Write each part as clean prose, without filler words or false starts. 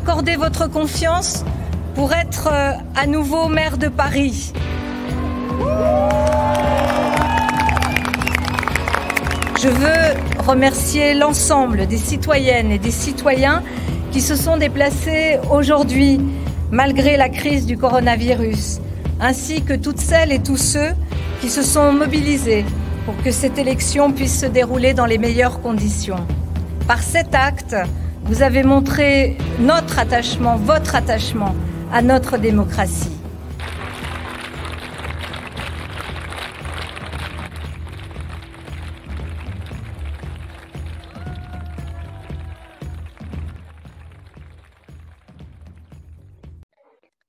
m'accorder votre confiance pour être à nouveau maire de Paris. Je veux remercier l'ensemble des citoyennes et des citoyens qui se sont déplacés aujourd'hui, malgré la crise du coronavirus, ainsi que toutes celles et tous ceux qui se sont mobilisés pour que cette élection puisse se dérouler dans les meilleures conditions. Par cet acte, vous avez montré notre attachement, votre attachement à notre démocratie.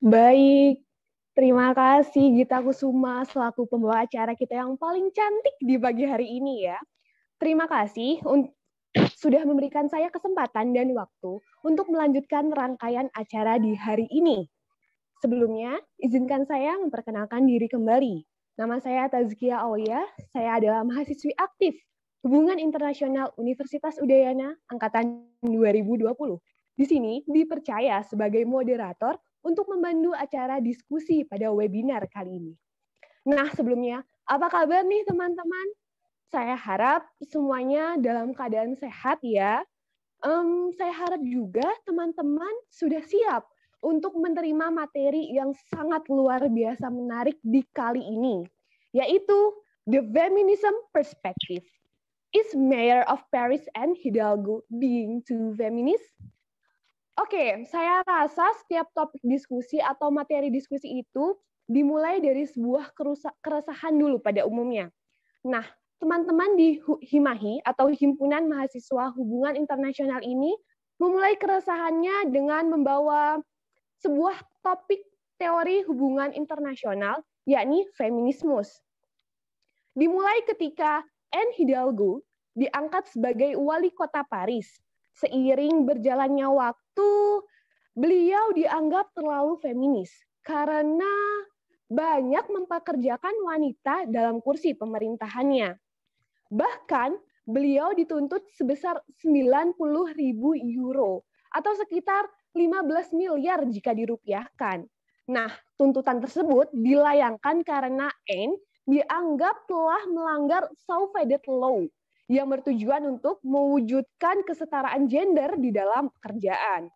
Baik, terima kasih Gita Kusuma selaku pembawa acara kita yang paling cantik di pagi hari ini ya. Terima kasih sudah memberikan saya kesempatan dan waktu untuk melanjutkan rangkaian acara di hari ini. Sebelumnya, izinkan saya memperkenalkan diri kembali. Nama saya Tazkia Aulia, saya adalah mahasiswi aktif Hubungan Internasional Universitas Udayana Angkatan 2020. Di sini dipercaya sebagai moderator untuk membantu acara diskusi pada webinar kali ini. Nah, sebelumnya, apa kabar nih teman-teman? Saya harap semuanya dalam keadaan sehat ya. Saya harap juga teman-teman sudah siap untuk menerima materi yang sangat luar biasa menarik di kali ini, yaitu The Feminism Perspective. Is Mayor of Paris Anne Hidalgo being too feminist? Oke, saya rasa setiap topik diskusi atau materi diskusi itu dimulai dari sebuah keresahan dulu pada umumnya. Nah, teman-teman di HIMAHI atau Himpunan Mahasiswa Hubungan Internasional ini memulai keresahannya dengan membawa sebuah topik teori hubungan internasional, yakni feminismus. Dimulai ketika Anne Hidalgo diangkat sebagai wali kota Paris. Seiring berjalannya waktu, beliau dianggap terlalu feminis karena banyak mempekerjakan wanita dalam kursi pemerintahannya. Bahkan, beliau dituntut sebesar 90.000 euro atau sekitar 15 miliar jika dirupiahkan. Nah, tuntutan tersebut dilayangkan karena Anne dianggap telah melanggar Suffragette Law yang bertujuan untuk mewujudkan kesetaraan gender di dalam pekerjaan.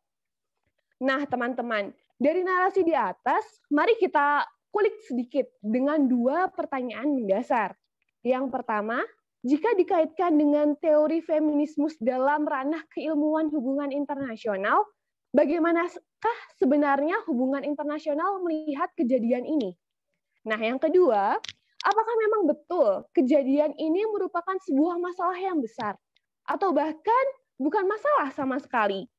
Nah, teman-teman, dari narasi di atas, mari kita kulik sedikit dengan dua pertanyaan mendasar. Yang pertama, jika dikaitkan dengan teori feminismus dalam ranah keilmuan hubungan internasional, bagaimanakah sebenarnya hubungan internasional melihat kejadian ini? Nah, yang kedua, apakah memang betul kejadian ini merupakan sebuah masalah yang besar? Atau bahkan bukan masalah sama sekali?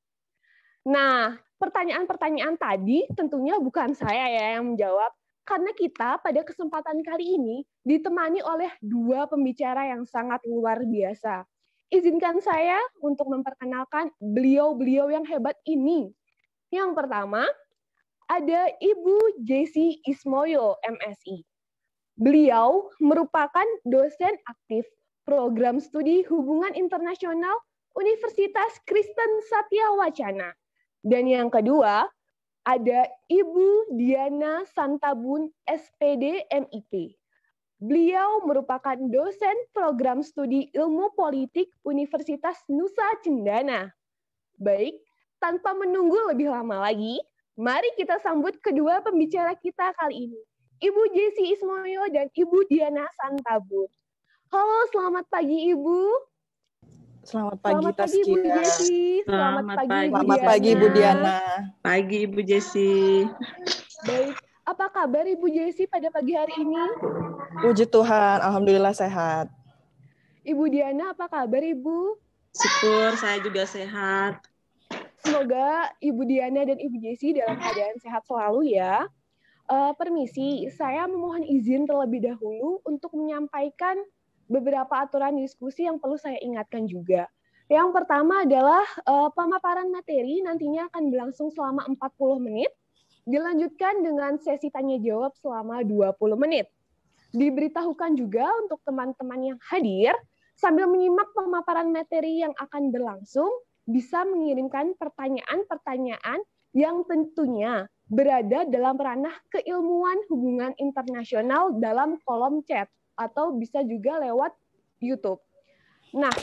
Nah, pertanyaan-pertanyaan tadi tentunya bukan saya ya yang menjawab, karena kita pada kesempatan kali ini ditemani oleh dua pembicara yang sangat luar biasa. Izinkan saya untuk memperkenalkan beliau-beliau yang hebat ini. Yang pertama, ada Ibu Jessie Ismoyo, MSI. Beliau merupakan dosen aktif program studi hubungan internasional Universitas Kristen Satya Wacana. Dan yang kedua, ada Ibu Diana Santabun, SPD MIP. Beliau merupakan dosen program studi ilmu politik Universitas Nusa Cendana. Baik, tanpa menunggu lebih lama lagi, mari kita sambut kedua pembicara kita kali ini. Ibu Jessie Ismoyo dan Ibu Diana Santabun. Halo, selamat pagi Ibu. Selamat pagi Taskia. Ibu Jessie. Selamat pagi Ibu Diana. Pagi Ibu Jessie. Baik, apa kabar Ibu Jessie pada pagi hari ini? Puji Tuhan, alhamdulillah sehat. Ibu Diana, apa kabar Ibu? Syukur, saya juga sehat. Semoga Ibu Diana dan Ibu Jessie dalam keadaan sehat selalu ya. Permisi, saya memohon izin terlebih dahulu untuk menyampaikan beberapa aturan diskusi yang perlu saya ingatkan juga. Yang pertama adalah pemaparan materi nantinya akan berlangsung selama 40 menit, dilanjutkan dengan sesi tanya-jawab selama 20 menit. Diberitahukan juga untuk teman-teman yang hadir, sambil menyimak pemaparan materi yang akan berlangsung, bisa mengirimkan pertanyaan-pertanyaan yang tentunya berada dalam ranah keilmuan hubungan internasional dalam kolom chat atau bisa juga lewat YouTube. Nah,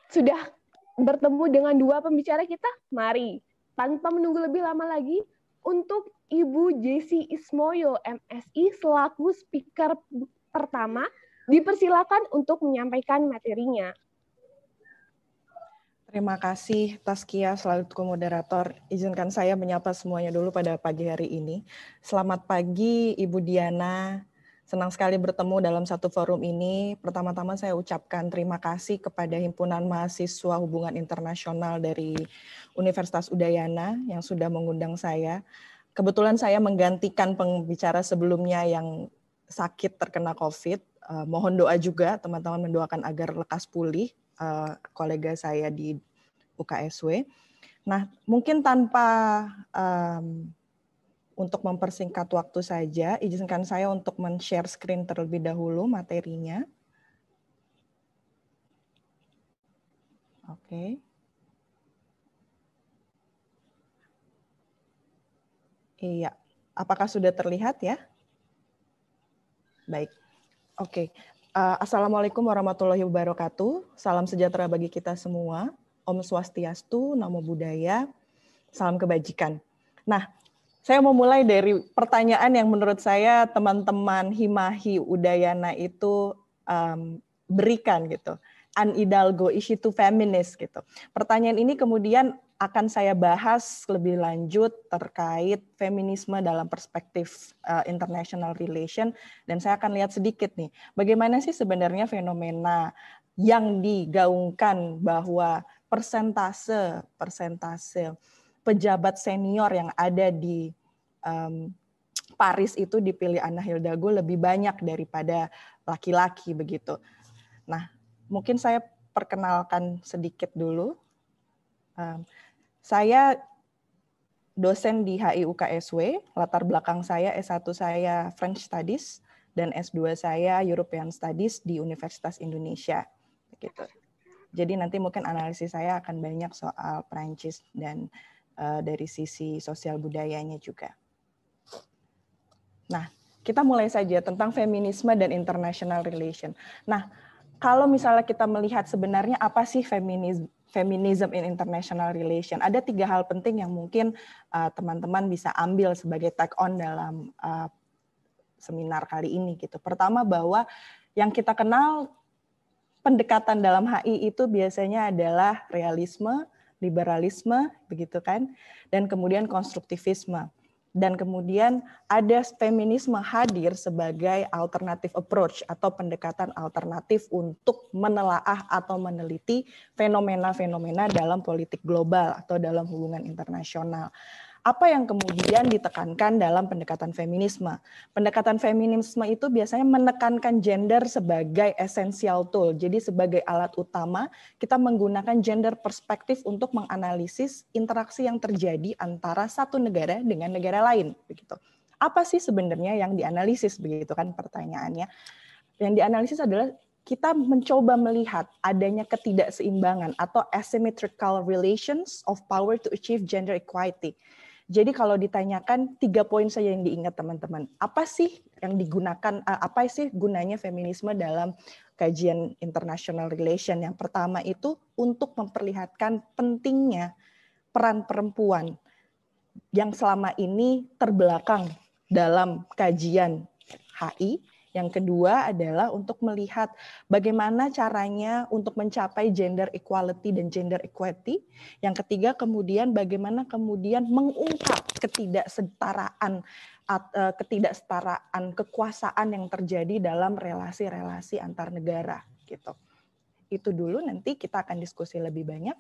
sudah bertemu dengan dua pembicara kita? Mari, tanpa menunggu lebih lama lagi, untuk Ibu Jessi Ismoyo, MSI, selaku speaker pertama, dipersilakan untuk menyampaikan materinya. Terima kasih Taskia selaku moderator. Izinkan saya menyapa semuanya dulu pada pagi hari ini. Selamat pagi Ibu Diana. Senang sekali bertemu dalam satu forum ini. Pertama-tama saya ucapkan terima kasih kepada Himpunan Mahasiswa Hubungan Internasional dari Universitas Udayana yang sudah mengundang saya. Kebetulan saya menggantikan pembicara sebelumnya yang sakit terkena COVID. Mohon doa juga teman-teman mendoakan agar lekas pulih. Kolega saya di UKSW. Nah, mungkin tanpa untuk mempersingkat waktu saja, izinkan saya untuk men-share screen terlebih dahulu materinya. Oke. Iya, apakah sudah terlihat ya? Baik, oke. Assalamualaikum warahmatullahi wabarakatuh. Salam sejahtera bagi kita semua. Om Swastiastu, Namo Buddhaya, salam kebajikan. Nah, saya mau mulai dari pertanyaan yang menurut saya teman-teman Himahi Udayana itu berikan gitu. Anne Hidalgo, is she too feminist gitu. Pertanyaan ini kemudian akan saya bahas lebih lanjut terkait feminisme dalam perspektif international relation, dan saya akan lihat sedikit nih bagaimana sih sebenarnya fenomena yang digaungkan bahwa persentase pejabat senior yang ada di Paris itu dipilih Anne Hidalgo lebih banyak daripada laki-laki begitu. Nah, mungkin saya perkenalkan sedikit dulu. Saya dosen di HI-UKSW, latar belakang saya S1 saya French Studies dan S2 saya European Studies di Universitas Indonesia. Begitu. Jadi nanti mungkin analisis saya akan banyak soal Prancis dan dari sisi sosial budayanya juga. Nah, kita mulai saja tentang feminisme dan international relation. Nah, kalau misalnya kita melihat sebenarnya apa sih feminism in international relation, ada 3 hal penting yang mungkin teman-teman bisa ambil sebagai take on dalam seminar kali ini gitu. Pertama, bahwa yang kita kenal pendekatan dalam HI itu biasanya adalah realisme, liberalisme, begitu kan, dan kemudian konstruktivisme. Dan kemudian ada feminisme hadir sebagai alternative approach atau pendekatan alternatif untuk menelaah atau meneliti fenomena-fenomena dalam politik global atau dalam hubungan internasional. Apa yang kemudian ditekankan dalam pendekatan feminisme? Pendekatan feminisme itu biasanya menekankan gender sebagai essential tool. Jadi sebagai alat utama, kita menggunakan gender perspektif untuk menganalisis interaksi yang terjadi antara satu negara dengan negara lain. Begitu. Apa sih sebenarnya yang dianalisis? Begitu kan pertanyaannya. Yang dianalisis adalah kita mencoba melihat adanya ketidakseimbangan atau asymmetrical relations of power to achieve gender equality. Jadi kalau ditanyakan 3 poin saja yang diingat teman-teman. Apa sih yang digunakan, apa sih gunanya feminisme dalam kajian international relation? Yang pertama itu untuk memperlihatkan pentingnya peran perempuan yang selama ini terbelakang dalam kajian HI. Yang kedua adalah untuk melihat bagaimana caranya untuk mencapai gender equality dan gender equity. Yang ketiga kemudian bagaimana kemudian mengungkap ketidaksetaraan kekuasaan yang terjadi dalam relasi-relasi antar negara gitu. Itu dulu, nanti kita akan diskusi lebih banyak.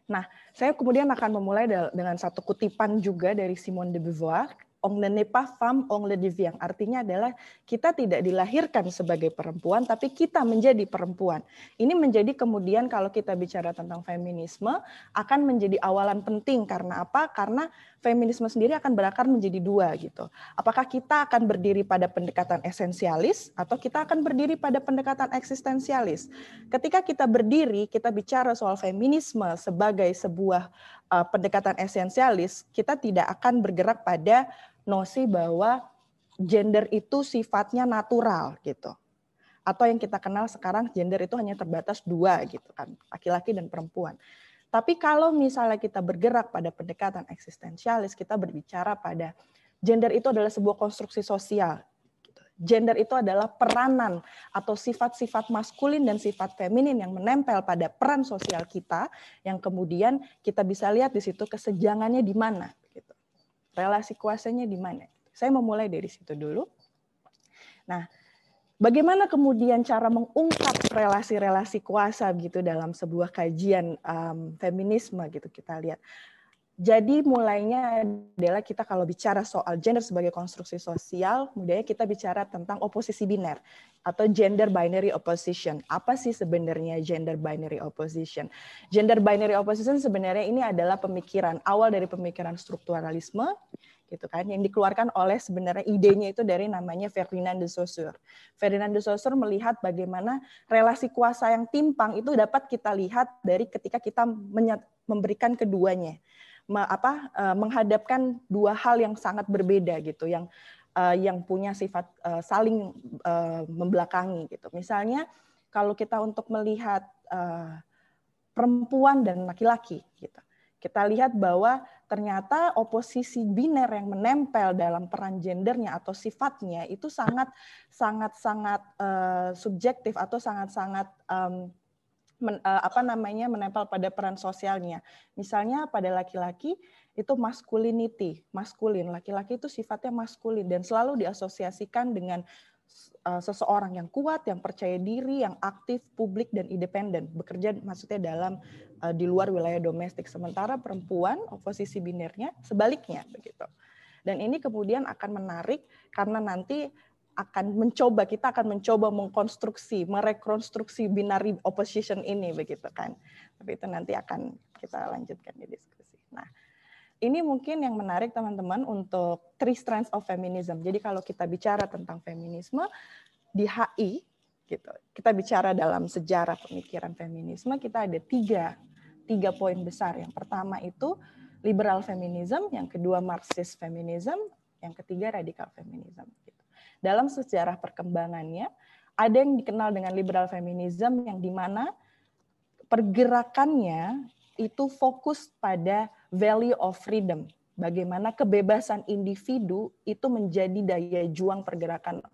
Nah, saya kemudian akan memulai dengan satu kutipan juga dari Simone de Beauvoir. On ne n'est pas femme, on le devient. Artinya adalah kita tidak dilahirkan sebagai perempuan, tapi kita menjadi perempuan. Ini menjadi kemudian kalau kita bicara tentang feminisme, akan menjadi awalan penting. Karena apa? Karena feminisme sendiri akan berakar menjadi 2 gitu. Apakah kita akan berdiri pada pendekatan esensialis, atau kita akan berdiri pada pendekatan eksistensialis. Ketika kita berdiri, kita bicara soal feminisme sebagai sebuah pendekatan esensialis, kita tidak akan bergerak pada nosi bahwa gender itu sifatnya natural gitu. Atau yang kita kenal sekarang gender itu hanya terbatas 2 gitu kan, laki-laki dan perempuan. Tapi kalau misalnya kita bergerak pada pendekatan eksistensialis, kita berbicara pada gender itu adalah sebuah konstruksi sosial. Gender itu adalah peranan atau sifat-sifat maskulin dan sifat feminin yang menempel pada peran sosial kita, yang kemudian kita bisa lihat di situ kesejangannya di mana, gitu. Relasi kuasanya di mana. Saya memulai dari situ dulu. Nah, bagaimana kemudian cara mengungkap relasi-relasi kuasa gitu dalam sebuah kajian feminisme gitu kita lihat. Jadi mulainya adalah kita kalau bicara soal gender sebagai konstruksi sosial, kemudian kita bicara tentang oposisi biner atau gender binary opposition. Apa sih sebenarnya gender binary opposition? Gender binary opposition sebenarnya ini adalah pemikiran awal dari pemikiran strukturalisme, gitu kan, yang dikeluarkan oleh sebenarnya idenya itu dari namanya Ferdinand de Saussure. Ferdinand de Saussure melihat bagaimana relasi kuasa yang timpang itu dapat kita lihat dari ketika kita memberikan keduanya. Menghadapkan 2 hal yang sangat berbeda gitu, yang punya sifat saling membelakangi gitu. Misalnya kalau kita untuk melihat perempuan dan laki-laki gitu, kita lihat bahwa ternyata oposisi biner yang menempel dalam peran gendernya atau sifatnya itu sangat subjektif atau sangat menempel pada peran sosialnya. Misalnya pada laki-laki itu maskulin. Laki-laki itu sifatnya maskulin dan selalu diasosiasikan dengan seseorang yang kuat, yang percaya diri, yang aktif, publik dan independen. Bekerja maksudnya dalam di luar wilayah domestik. Sementara perempuan oposisi binernya sebaliknya begitu. Dan ini kemudian akan menarik karena nanti kita akan mencoba merekonstruksi binary opposition ini begitu kan. Tapi itu nanti akan kita lanjutkan di diskusi. Nah, ini mungkin yang menarik teman-teman untuk 3 strands of feminism. Jadi kalau kita bicara tentang feminisme di HI gitu. Kita bicara dalam sejarah pemikiran feminisme, kita ada tiga poin besar. Yang pertama itu liberal feminism, yang kedua Marxist feminism, yang ketiga radikal feminism. Dalam sejarah perkembangannya, ada yang dikenal dengan liberal feminism yang dimana pergerakannya itu fokus pada value of freedom. Bagaimana kebebasan individu itu menjadi daya juang pergerakan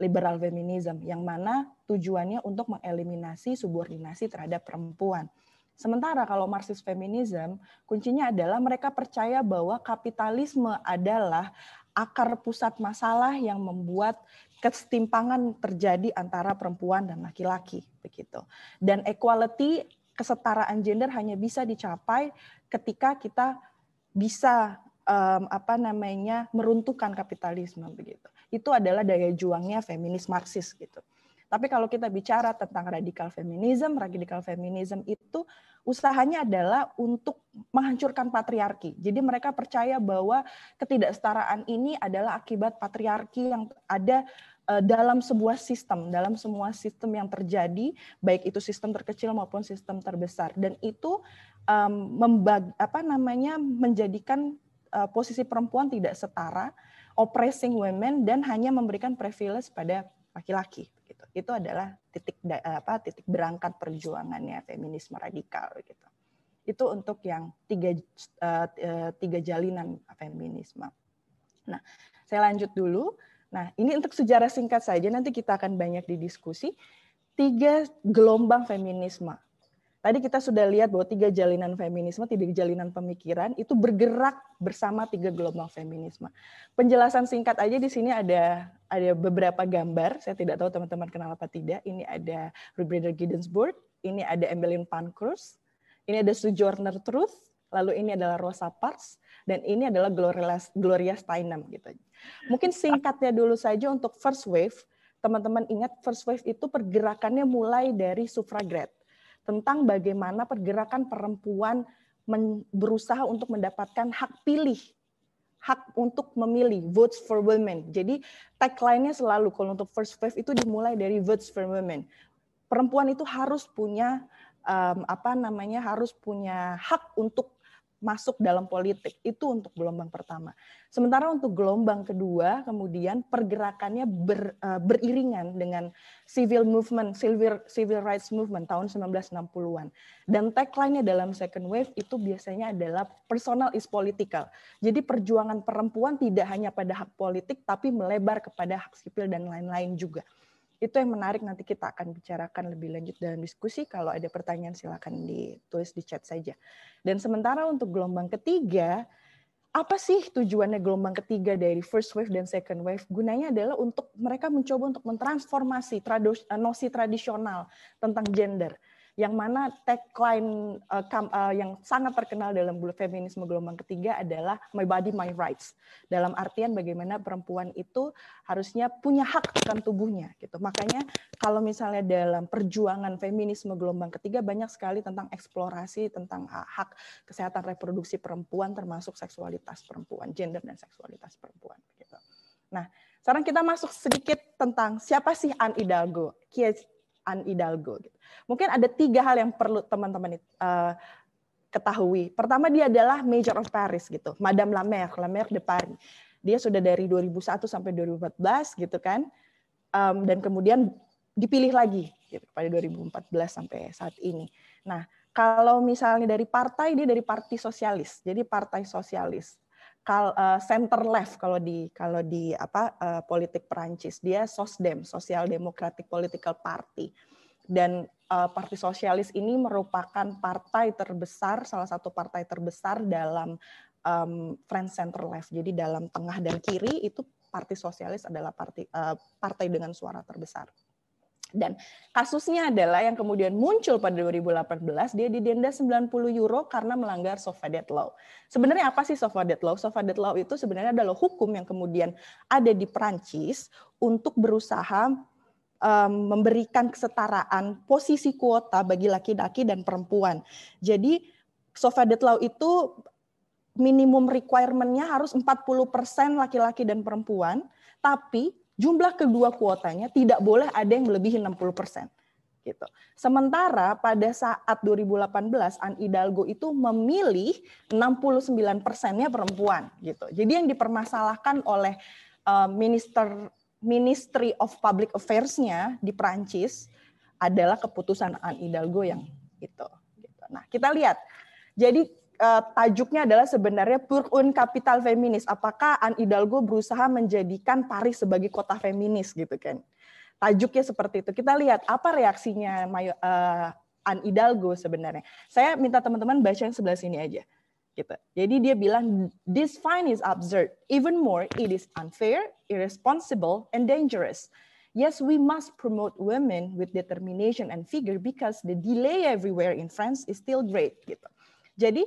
liberal feminism, yang mana tujuannya untuk mengeliminasi subordinasi terhadap perempuan. Sementara kalau Marxist feminism, kuncinya adalah mereka percaya bahwa kapitalisme adalah akar pusat masalah yang membuat kesetimpangan terjadi antara perempuan dan laki-laki begitu. Dan equality, kesetaraan gender hanya bisa dicapai ketika kita bisa meruntuhkan kapitalisme begitu. Itu adalah daya juangnya feminis Marxis gitu. Tapi kalau kita bicara tentang radikal feminism itu usahanya adalah untuk menghancurkan patriarki. Jadi mereka percaya bahwa ketidaksetaraan ini adalah akibat patriarki yang ada dalam semua sistem yang terjadi, baik itu sistem terkecil maupun sistem terbesar. Dan itu menjadikan posisi perempuan tidak setara, oppressing women, dan hanya memberikan privilege pada laki-laki. Itu adalah titik berangkat perjuangannya feminisme radikal gitu. Itu untuk yang tiga jalinan feminisme. Nah, saya lanjut dulu. Nah, ini untuk sejarah singkat saja, nanti kita akan banyak didiskusi. 3 gelombang feminisme. Tadi kita sudah lihat bahwa 3 jalinan feminisme, 3 jalinan pemikiran itu bergerak bersama 3 gelombang feminisme. Penjelasan singkat aja di sini ada beberapa gambar. Saya tidak tahu teman-teman kenal apa tidak. Ini ada Ruth Bader Ginsburg, ini ada Emmeline Pankhurst, ini ada Sojourner Truth, lalu ini adalah Rosa Parks, dan ini adalah Gloria Steinem gitu. Mungkin singkatnya dulu saja untuk first wave. Teman-teman ingat first wave itu pergerakannya mulai dari suffragette, tentang bagaimana pergerakan perempuan berusaha untuk mendapatkan hak pilih, hak untuk memilih, votes for women. Jadi tagline-nya selalu kalau untuk first wave itu dimulai dari votes for women. Perempuan itu harus punya harus punya hak untuk masuk dalam politik. Itu untuk gelombang pertama. Sementara untuk gelombang kedua, kemudian pergerakannya beriringan dengan civil rights movement tahun 1960-an. Dan tagline-nya dalam second wave itu biasanya adalah personal is political. Jadi perjuangan perempuan tidak hanya pada hak politik, tapi melebar kepada hak sipil dan lain-lain juga. Itu yang menarik, nanti kita akan bicarakan lebih lanjut dalam diskusi. Kalau ada pertanyaan silakan ditulis di chat saja. Dan sementara untuk gelombang ketiga, apa sih tujuannya gelombang ketiga dari first wave dan second wave? Gunanya adalah untuk mereka mencoba untuk mentransformasi nosi tradisional tentang gender. Yang mana tagline yang sangat terkenal dalam feminisme gelombang ketiga adalah My Body, My Rights. Dalam artian bagaimana perempuan itu harusnya punya hak akan tubuhnya. Gitu. Makanya kalau misalnya dalam perjuangan feminisme gelombang ketiga banyak sekali tentang eksplorasi tentang hak kesehatan reproduksi perempuan termasuk seksualitas perempuan, gender dan seksualitas perempuan. Gitu. Nah, sekarang kita masuk sedikit tentang siapa sih Anne Hidalgo. Anne Hidalgo. Mungkin ada 3 hal yang perlu teman-teman ketahui. Pertama, dia adalah Mayor of Paris gitu, Madame la Maire de Paris. Dia sudah dari 2001 sampai 2014 gitu kan, dan kemudian dipilih lagi gitu, pada 2014 sampai saat ini. Nah, kalau misalnya dari partai, dia dari Parti Sosialis, jadi Partai Sosialis. Center left kalau di politik Perancis, dia SOSDEM, Social Democratic Political Party. Dan Parti Sosialis ini merupakan partai terbesar, salah satu partai terbesar dalam French center left. Jadi dalam tengah dan kiri itu Parti Sosialis adalah partai dengan suara terbesar. Dan kasusnya adalah yang kemudian muncul pada 2018, dia didenda 90 euro karena melanggar Sauvadet Law. Sebenarnya apa sih Sauvadet Law? Sauvadet Law itu sebenarnya adalah hukum yang kemudian ada di Perancis untuk berusaha memberikan kesetaraan posisi kuota bagi laki-laki dan perempuan. Jadi Sauvadet Law itu minimum requirement-nya harus 40% laki-laki dan perempuan, tapi jumlah kedua kuotanya tidak boleh ada yang melebihi 60%. Gitu. Sementara pada saat 2018 Anne Hidalgo itu memilih 69%-nya perempuan. Gitu. Jadi yang dipermasalahkan oleh Ministry of Public Affairs-nya di Prancis adalah keputusan Anne Hidalgo yang itu. Gitu. Nah, kita lihat. Jadi tajuknya adalah sebenarnya Pour un capital féministe. Apakah Anne Hidalgo berusaha menjadikan Paris sebagai kota feminis gitu kan? Tajuknya seperti itu. Kita lihat apa reaksinya Anne Hidalgo sebenarnya. Saya minta teman-teman baca yang sebelah sini aja. Gitu. Jadi dia bilang, this fine is absurd. Even more, it is unfair, irresponsible, and dangerous. Yes, we must promote women with determination and vigor because the delay everywhere in France is still great. Gitu. Jadi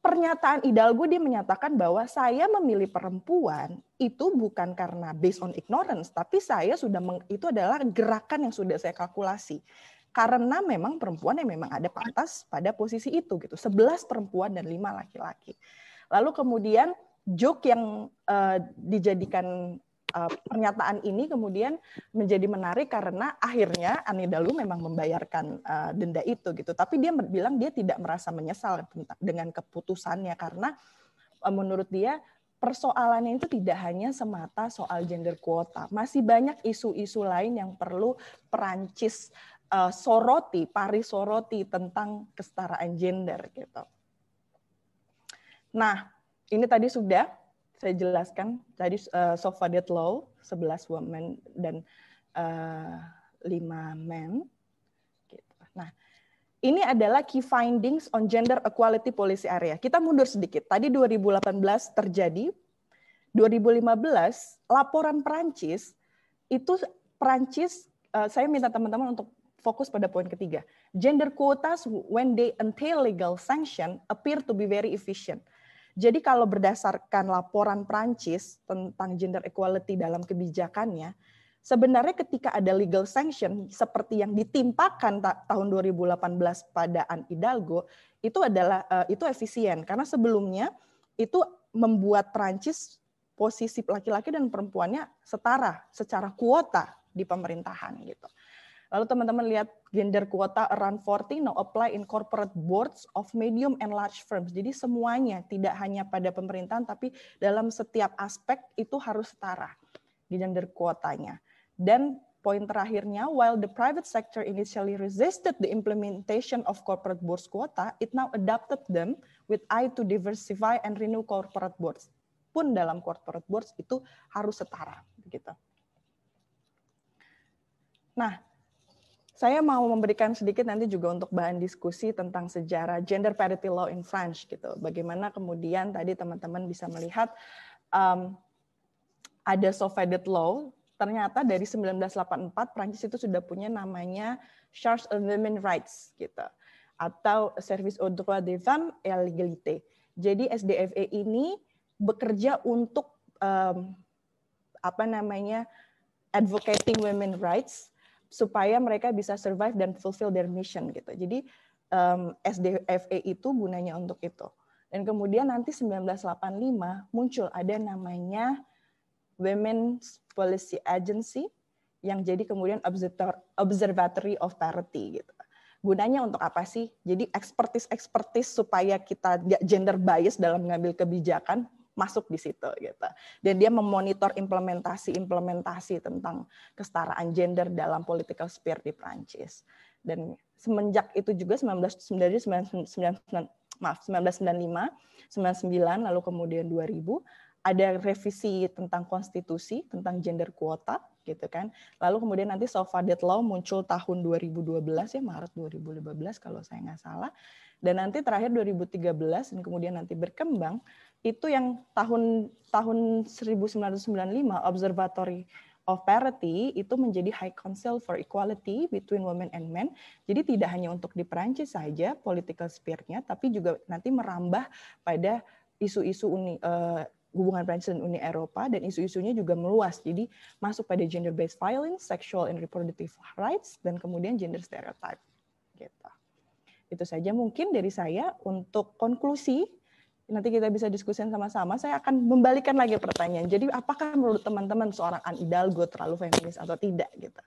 pernyataan Hidalgo dia menyatakan bahwa saya memilih perempuan itu bukan karena based on ignorance, tapi saya sudah itu adalah gerakan yang sudah saya kalkulasi. Karena memang perempuan yang memang ada pantas pada posisi itu gitu. 11 perempuan dan 5 laki-laki. Lalu kemudian joke yang dijadikan pernyataan ini kemudian menjadi menarik karena akhirnya Anne Hidalgo memang membayarkan denda itu gitu. Tapi dia bilang dia tidak merasa menyesal dengan keputusannya karena menurut dia persoalannya itu tidak hanya semata soal gender quota. Masih banyak isu-isu lain yang perlu Perancis Paris soroti tentang kesetaraan gender gitu. Nah, ini tadi sudah saya jelaskan tadi Sauvadet Law 11 women dan 5 men. Gitu. Nah, ini adalah key findings on gender equality policy area. Kita mundur sedikit. Tadi 2018 terjadi, 2015 laporan Perancis itu saya minta teman-teman untuk fokus pada poin ketiga. Gender quotas when they entail legal sanction appear to be very efficient. Jadi kalau berdasarkan laporan Prancis tentang gender equality dalam kebijakannya, sebenarnya ketika ada legal sanction seperti yang ditimpakan tahun 2018 pada Anne Hidalgo, itu efisien karena sebelumnya itu membuat Prancis posisi laki-laki dan perempuannya setara secara kuota di pemerintahan gitu. Lalu teman-teman lihat gender quota around 40 now apply in corporate boards of medium and large firms. Jadi semuanya, tidak hanya pada pemerintahan, tapi dalam setiap aspek itu harus setara gender quotanya. Dan poin terakhirnya, while the private sector initially resisted the implementation of corporate boards quota, it now adopted them with eye to diversify and renew corporate boards. Pun dalam corporate boards itu harus setara, begitu. Nah, saya mau memberikan sedikit nanti juga untuk bahan diskusi tentang sejarah gender parity law in France, gitu. Bagaimana kemudian tadi teman-teman bisa melihat ada Soviet law. Ternyata dari 1984 Prancis itu sudah punya namanya Charge on Women's Rights gitu, atau Service aux droits des femmes et à l'égalité. Jadi SDFE ini bekerja untuk advocating women's rights supaya mereka bisa survive dan fulfill their mission gitu. Jadi SDFE itu gunanya untuk itu. Dan kemudian nanti 1985 muncul ada namanya Women's Policy Agency yang jadi kemudian Observatory of Parity gitu. Gunanya untuk apa sih? Jadi expertise supaya kita gender bias dalam mengambil kebijakan masuk di situ gitu. Dan dia memonitor implementasi tentang kesetaraan gender dalam political sphere di Prancis. Dan semenjak itu juga 1995, 99 lalu kemudian 2000 ada revisi tentang konstitusi, tentang gender quota, gitu kan. Lalu kemudian nanti Soviet Law muncul tahun 2012 ya, Maret 2015 kalau saya nggak salah. Dan nanti terakhir 2013 dan kemudian nanti berkembang itu yang tahun 1995 Observatory of Parity itu menjadi High Council for Equality between Women and Men. Jadi tidak hanya untuk di Perancis saja political sphere-nya, tapi juga nanti merambah pada isu-isu hubungan Prancis dan Uni Eropa, dan isu-isunya juga meluas. Jadi masuk pada gender-based violence, sexual and reproductive rights, dan kemudian gender stereotype. Gitu. Itu saja mungkin dari saya. Untuk konklusi, nanti kita bisa diskusikan sama-sama. Saya akan membalikan lagi pertanyaan. Jadi apakah menurut teman-teman seorang Anne Hidalgo terlalu feminis atau tidak? Gitu.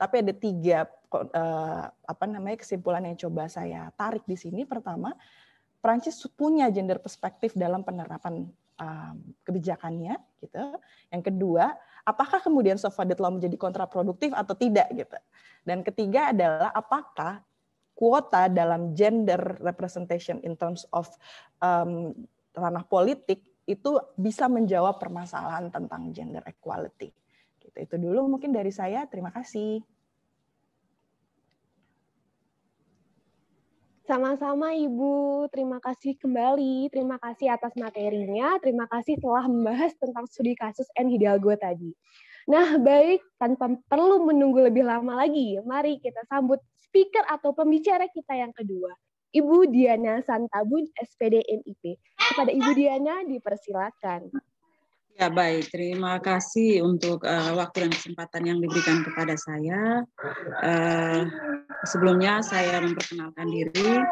Tapi ada 3 kesimpulan yang coba saya tarik di sini. Pertama, Prancis punya gender perspektif dalam penerapan kebijakannya, gitu. Yang kedua, apakah kemudian Soviet Law menjadi kontraproduktif atau tidak, gitu. Dan ketiga adalah apakah kuota dalam gender representation in terms of ranah politik itu bisa menjawab permasalahan tentang gender equality. Gitu. Itu dulu mungkin dari saya. Terima kasih. Sama-sama Ibu, terima kasih kembali, terima kasih atas materinya, terima kasih telah membahas tentang studi kasus Anne Hidalgo tadi. Nah baik, tanpa perlu menunggu lebih lama lagi, mari kita sambut speaker atau pembicara kita yang kedua, Ibu Diana Santabun, SPD MIP. Kepada Ibu Diana, dipersilakan. Ya baik, terima kasih untuk waktu dan kesempatan yang diberikan kepada saya. Sebelumnya saya memperkenalkan diri,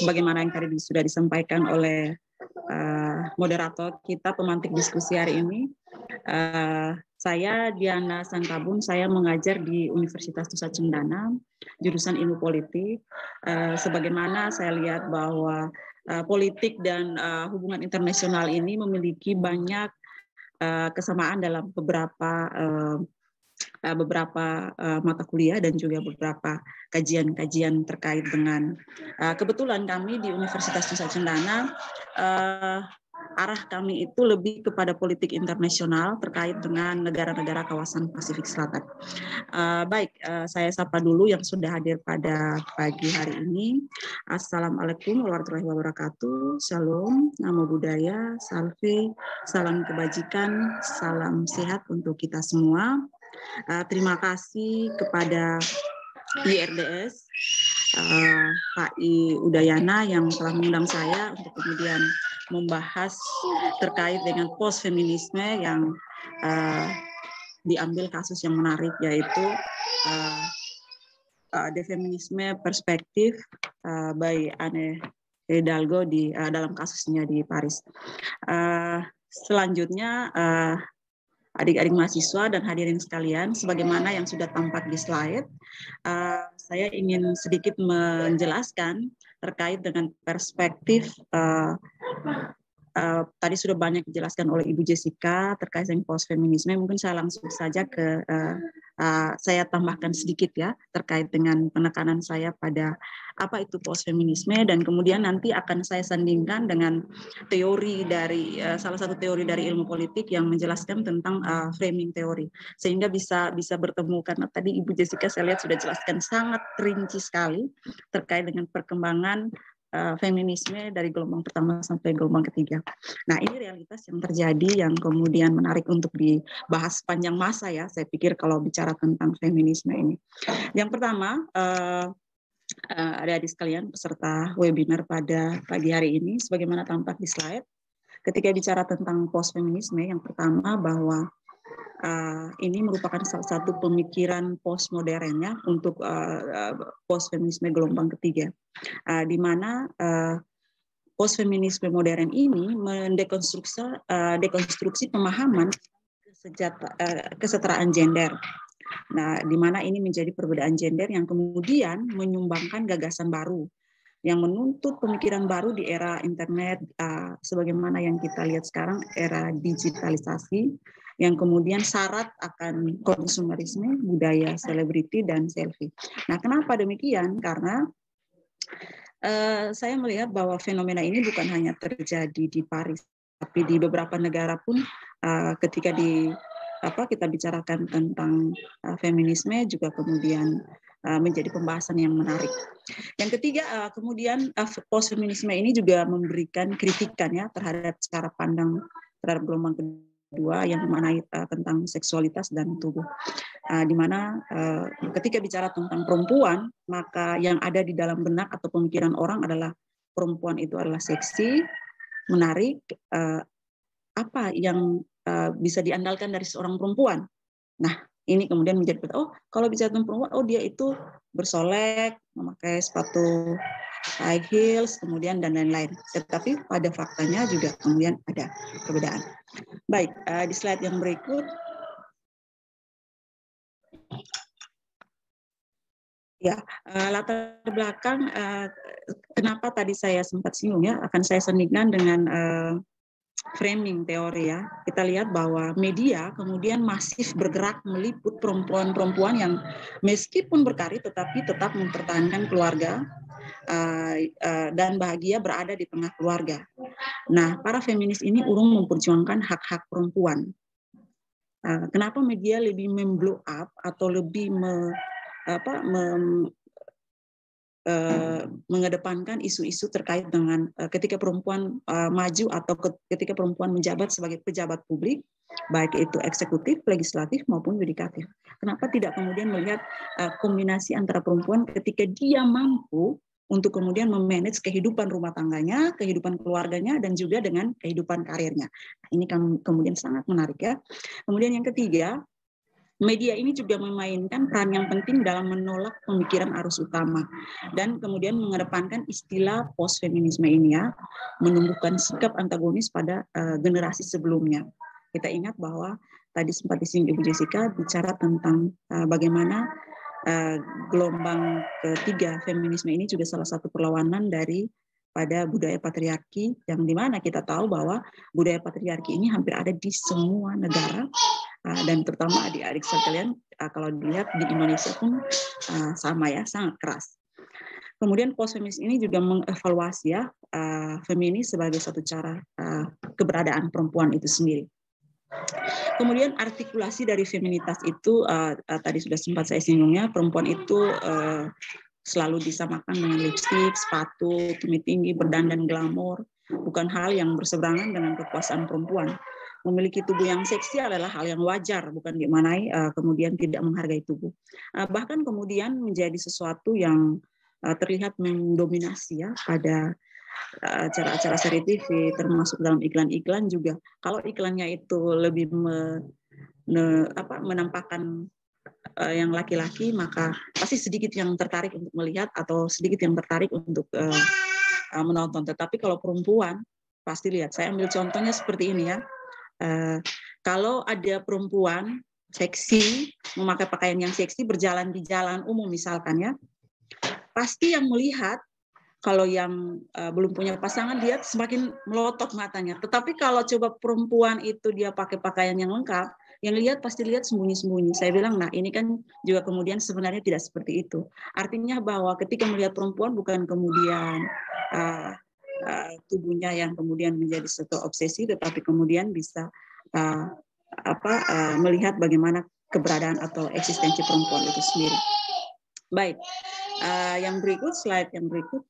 sebagaimana yang tadi sudah disampaikan oleh moderator kita pemantik diskusi hari ini. Saya Diana Santabun, saya mengajar di Universitas Nusa Cendana, jurusan Ilmu Politik. Sebagaimana saya lihat bahwa politik dan hubungan internasional ini memiliki banyak kesamaan dalam beberapa mata kuliah dan juga beberapa kajian-kajian terkait dengan kebetulan kami di Universitas Nusa Cendana arah kami itu lebih kepada politik internasional terkait dengan negara-negara kawasan Pasifik Selatan. Saya sapa dulu yang sudah hadir pada pagi hari ini. Assalamualaikum warahmatullahi wabarakatuh. Shalom, namo buddhaya, salve, salam kebajikan, salam sehat untuk kita semua. Terima kasih kepada IRDS, Pak I Udayana yang telah mengundang saya untuk kemudian membahas terkait dengan post-feminisme yang diambil kasus yang menarik, yaitu defeminisme perspektif by Anne Hidalgo dalam kasusnya di Paris. Selanjutnya adik-adik mahasiswa dan hadirin sekalian, sebagaimana yang sudah tampak di slide, saya ingin sedikit menjelaskan terkait dengan perspektif tadi sudah banyak dijelaskan oleh Ibu Jessica terkait dengan post-feminisme. Mungkin saya langsung saja saya tambahkan sedikit ya terkait dengan penekanan saya pada apa itu post-feminisme, dan kemudian nanti akan saya sandingkan dengan teori dari salah satu teori dari ilmu politik yang menjelaskan tentang framing teori, sehingga bisa bertemu, karena tadi Ibu Jessica saya lihat sudah jelaskan sangat rinci sekali terkait dengan perkembangan feminisme dari gelombang pertama sampai gelombang ketiga. Nah, ini realitas yang terjadi yang kemudian menarik untuk dibahas panjang masa ya, saya pikir kalau bicara tentang feminisme ini. Yang pertama, adik-adik sekalian peserta webinar pada pagi hari ini, sebagaimana tampak di slide, ketika bicara tentang post-feminisme, yang pertama bahwa ini merupakan salah satu pemikiran postmodern ya untuk post-feminisme gelombang ketiga, di mana post-feminisme modern ini mendekonstruksi pemahaman kesetaraan gender. Nah, di mana ini menjadi perbedaan gender yang kemudian menyumbangkan gagasan baru yang menuntut pemikiran baru di era internet, sebagaimana yang kita lihat sekarang, era digitalisasi, yang kemudian syarat akan konsumerisme, budaya selebriti, dan selfie. Nah, kenapa demikian? Karena saya melihat bahwa fenomena ini bukan hanya terjadi di Paris, tapi di beberapa negara pun ketika kita bicarakan tentang feminisme juga kemudian menjadi pembahasan yang menarik. Yang ketiga, kemudian post-feminisme ini juga memberikan kritikan ya terhadap cara pandang terhadap gelombang kedua yang memaknai tentang seksualitas dan tubuh. Di mana ketika bicara tentang perempuan, maka yang ada di dalam benak atau pemikiran orang adalah perempuan itu adalah seksi, menarik, apa yang bisa diandalkan dari seorang perempuan. Nah, ini kemudian menjadi, kalau bicara tentang perempuan, dia itu bersolek, memakai sepatu high heels, kemudian dan lain-lain. Tetapi pada faktanya juga kemudian ada perbedaan. Baik, di slide yang berikut. Ya, latar belakang kenapa tadi saya sempat singgung ya, akan saya sandingkan dengan framing teori ya. Kita lihat bahwa media kemudian masif bergerak meliput perempuan-perempuan yang meskipun berkarir tetapi tetap mempertahankan keluarga dan bahagia berada di tengah keluarga. Nah, para feminis ini urung memperjuangkan hak-hak perempuan. Kenapa media lebih memblow up atau lebih mengedepankan isu-isu terkait dengan ketika perempuan maju atau ketika perempuan menjabat sebagai pejabat publik, baik itu eksekutif, legislatif maupun yudikatif. Kenapa tidak kemudian melihat kombinasi antara perempuan ketika dia mampu untuk kemudian memanage kehidupan rumah tangganya, kehidupan keluarganya, dan juga dengan kehidupan karirnya. Nah, ini kemudian sangat menarik ya. Kemudian yang ketiga, media ini juga memainkan peran yang penting dalam menolak pemikiran arus utama dan kemudian mengedepankan istilah post-feminisme ini ya, menumbuhkan sikap antagonis pada generasi sebelumnya. Kita ingat bahwa tadi sempat disinggung Ibu Jessica bicara tentang bagaimana gelombang ketiga feminisme ini juga salah satu perlawanan dari pada budaya patriarki, yang dimana kita tahu bahwa budaya patriarki ini hampir ada di semua negara, dan terutama adik-adik sekalian kalau dilihat di Indonesia pun sama ya, sangat keras. Kemudian post-feminis ini juga mengevaluasi ya feminis sebagai satu cara keberadaan perempuan itu sendiri. Kemudian artikulasi dari feminitas itu tadi sudah sempat saya singgungnya, perempuan itu selalu disamakan dengan lipstik, sepatu, tumit tinggi, berdandan glamor, bukan hal yang berseberangan dengan kekuasaan perempuan. Memiliki tubuh yang seksi adalah hal yang wajar, bukan dimanai kemudian tidak menghargai tubuh. Bahkan kemudian menjadi sesuatu yang terlihat mendominasi ya pada acara-acara seri TV, termasuk dalam iklan-iklan juga. Kalau iklannya itu lebih menampakkan yang laki-laki, maka pasti sedikit yang tertarik untuk melihat atau sedikit yang tertarik untuk menonton. Tetapi kalau perempuan, pasti lihat. Saya ambil contohnya seperti ini ya. Kalau ada perempuan seksi, memakai pakaian yang seksi, berjalan di jalan umum misalkan ya, pasti yang melihat, kalau yang belum punya pasangan, dia semakin melotot matanya. Tetapi kalau coba perempuan itu dia pakai pakaian yang lengkap, yang lihat pasti lihat sembunyi-sembunyi. Saya bilang, nah ini kan juga kemudian sebenarnya tidak seperti itu. Artinya bahwa ketika melihat perempuan bukan kemudian tubuhnya yang kemudian menjadi satu obsesi, tetapi kemudian bisa melihat bagaimana keberadaan atau eksistensi perempuan itu sendiri. Baik, yang berikut, slide yang berikut.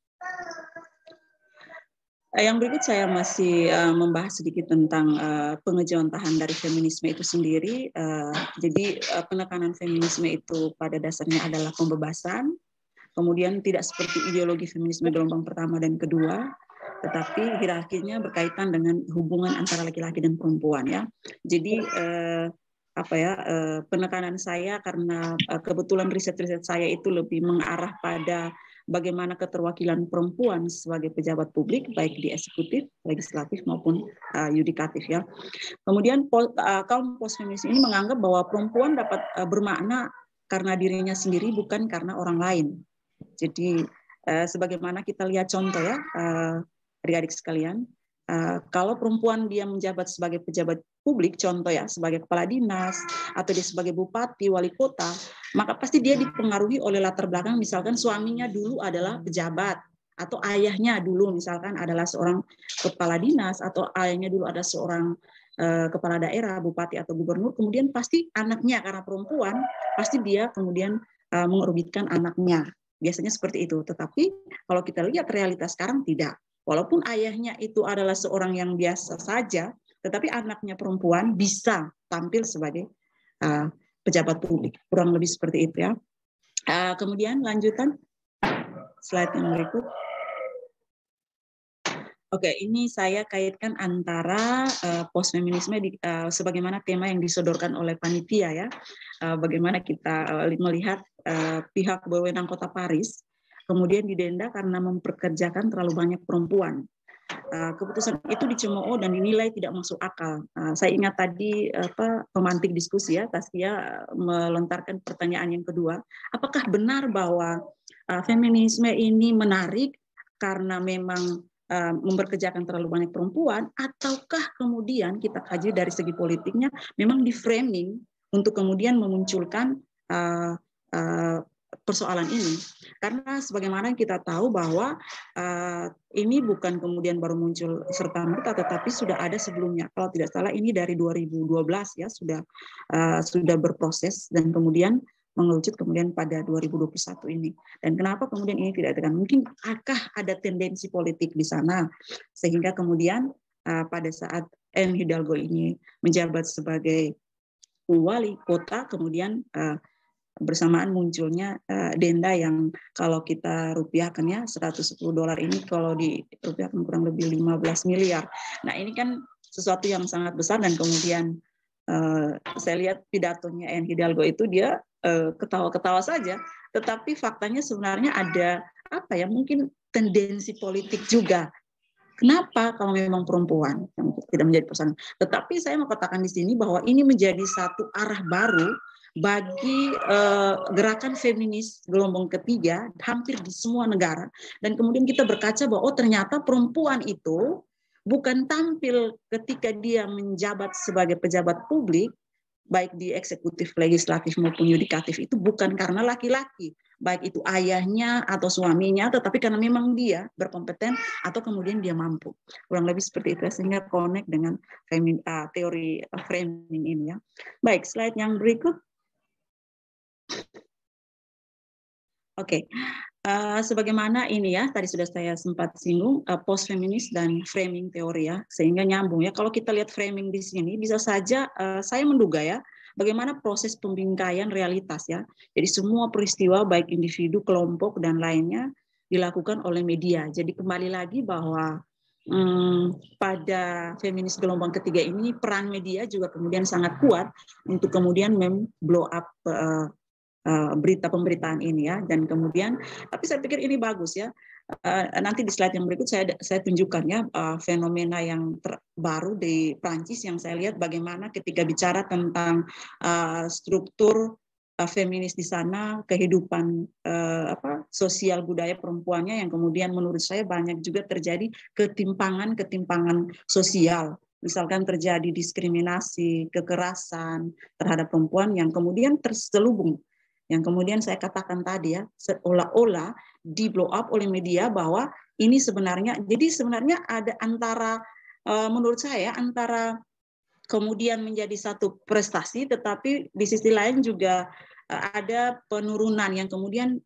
Yang berikut saya masih membahas sedikit tentang pengejauhan dari feminisme itu sendiri. Jadi penekanan feminisme itu pada dasarnya adalah pembebasan, kemudian tidak seperti ideologi feminisme gelombang pertama dan kedua, tetapi hierarkinya berkaitan dengan hubungan antara laki-laki dan perempuan ya. Jadi penekanan saya karena kebetulan riset-riset saya itu lebih mengarah pada bagaimana keterwakilan perempuan sebagai pejabat publik baik di eksekutif, legislatif maupun yudikatif ya. Kemudian kaum postfeminis ini menganggap bahwa perempuan dapat bermakna karena dirinya sendiri bukan karena orang lain. Jadi sebagaimana kita lihat contoh ya, adik-adik sekalian, kalau perempuan dia menjabat sebagai pejabat publik, contoh ya, sebagai kepala dinas, atau dia sebagai bupati, wali kota, maka pasti dia dipengaruhi oleh latar belakang, misalkan suaminya dulu adalah pejabat, atau ayahnya dulu misalkan adalah seorang kepala dinas, atau ayahnya dulu ada seorang kepala daerah, bupati atau gubernur, kemudian pasti anaknya, karena perempuan, pasti dia kemudian mengorbitkan anaknya. Biasanya seperti itu. Tetapi kalau kita lihat realitas sekarang tidak. Walaupun ayahnya itu adalah seorang yang biasa saja, tetapi anaknya perempuan bisa tampil sebagai pejabat publik. Kurang lebih seperti itu ya. Kemudian lanjutan, slide yang berikut. Oke, ini saya kaitkan antara postfeminisme sebagaimana tema yang disodorkan oleh panitia ya. Bagaimana kita melihat pihak berwenang Kota Paris kemudian didenda karena memperkerjakan terlalu banyak perempuan. Keputusan itu dicemooh dan dinilai tidak masuk akal. Saya ingat tadi pemantik diskusi ya, Taskia melontarkan pertanyaan yang kedua, apakah benar bahwa feminisme ini menarik karena memang memperkerjakan terlalu banyak perempuan, ataukah kemudian kita kaji dari segi politiknya memang di framing untuk kemudian memunculkan persoalan ini, karena sebagaimana kita tahu bahwa ini bukan kemudian baru muncul serta-merta, tetapi sudah ada sebelumnya. Kalau tidak salah ini dari 2012 ya sudah berproses dan kemudian mengerucut kemudian pada 2021 ini. Dan kenapa kemudian ini tidak tekan? Mungkin ada tendensi politik di sana sehingga kemudian pada saat M. Hidalgo ini menjabat sebagai wali kota, kemudian bersamaan munculnya denda yang kalau kita rupiahkan ya $110 ini kalau dirupiahkan kurang lebih 15 miliar. Nah ini kan sesuatu yang sangat besar dan kemudian saya lihat pidatonya N. Hidalgo itu dia ketawa-ketawa saja, tetapi faktanya sebenarnya ada mungkin tendensi politik juga. Kenapa kalau memang perempuan yang tidak menjadi persoalan? Tetapi saya mau katakan di sini bahwa ini menjadi satu arah baru bagi gerakan feminis gelombang ketiga hampir di semua negara, dan kemudian kita berkaca bahwa ternyata perempuan itu bukan tampil ketika dia menjabat sebagai pejabat publik baik di eksekutif, legislatif maupun yudikatif itu bukan karena laki-laki, baik itu ayahnya atau suaminya, tetapi karena memang dia berkompeten atau kemudian dia mampu. Kurang lebih seperti itu sehingga connect dengan teori framing ini ya. Baik, slide yang berikut. Oke, sebagaimana ini ya, tadi sudah saya sempat singgung post feminis dan framing teori ya, sehingga nyambung ya. Kalau kita lihat framing di sini, bisa saja saya menduga ya, bagaimana proses pembingkaian realitas ya. Jadi semua peristiwa baik individu, kelompok dan lainnya dilakukan oleh media. Jadi kembali lagi bahwa pada feminis gelombang ketiga ini peran media juga kemudian sangat kuat untuk kemudian blow up berita pemberitaan ini ya, dan kemudian tapi saya pikir ini bagus ya, nanti di slide yang berikut saya tunjukkan ya fenomena yang baru di Prancis yang saya lihat bagaimana ketika bicara tentang struktur feminis di sana, kehidupan sosial budaya perempuannya yang kemudian menurut saya banyak juga terjadi ketimpangan sosial. Misalkan terjadi diskriminasi, kekerasan terhadap perempuan yang kemudian terselubung. Yang kemudian saya katakan tadi ya, seolah-olah di blow up oleh media bahwa ini sebenarnya ada antara menurut saya antara kemudian menjadi satu prestasi, tetapi di sisi lain juga ada penurunan yang kemudian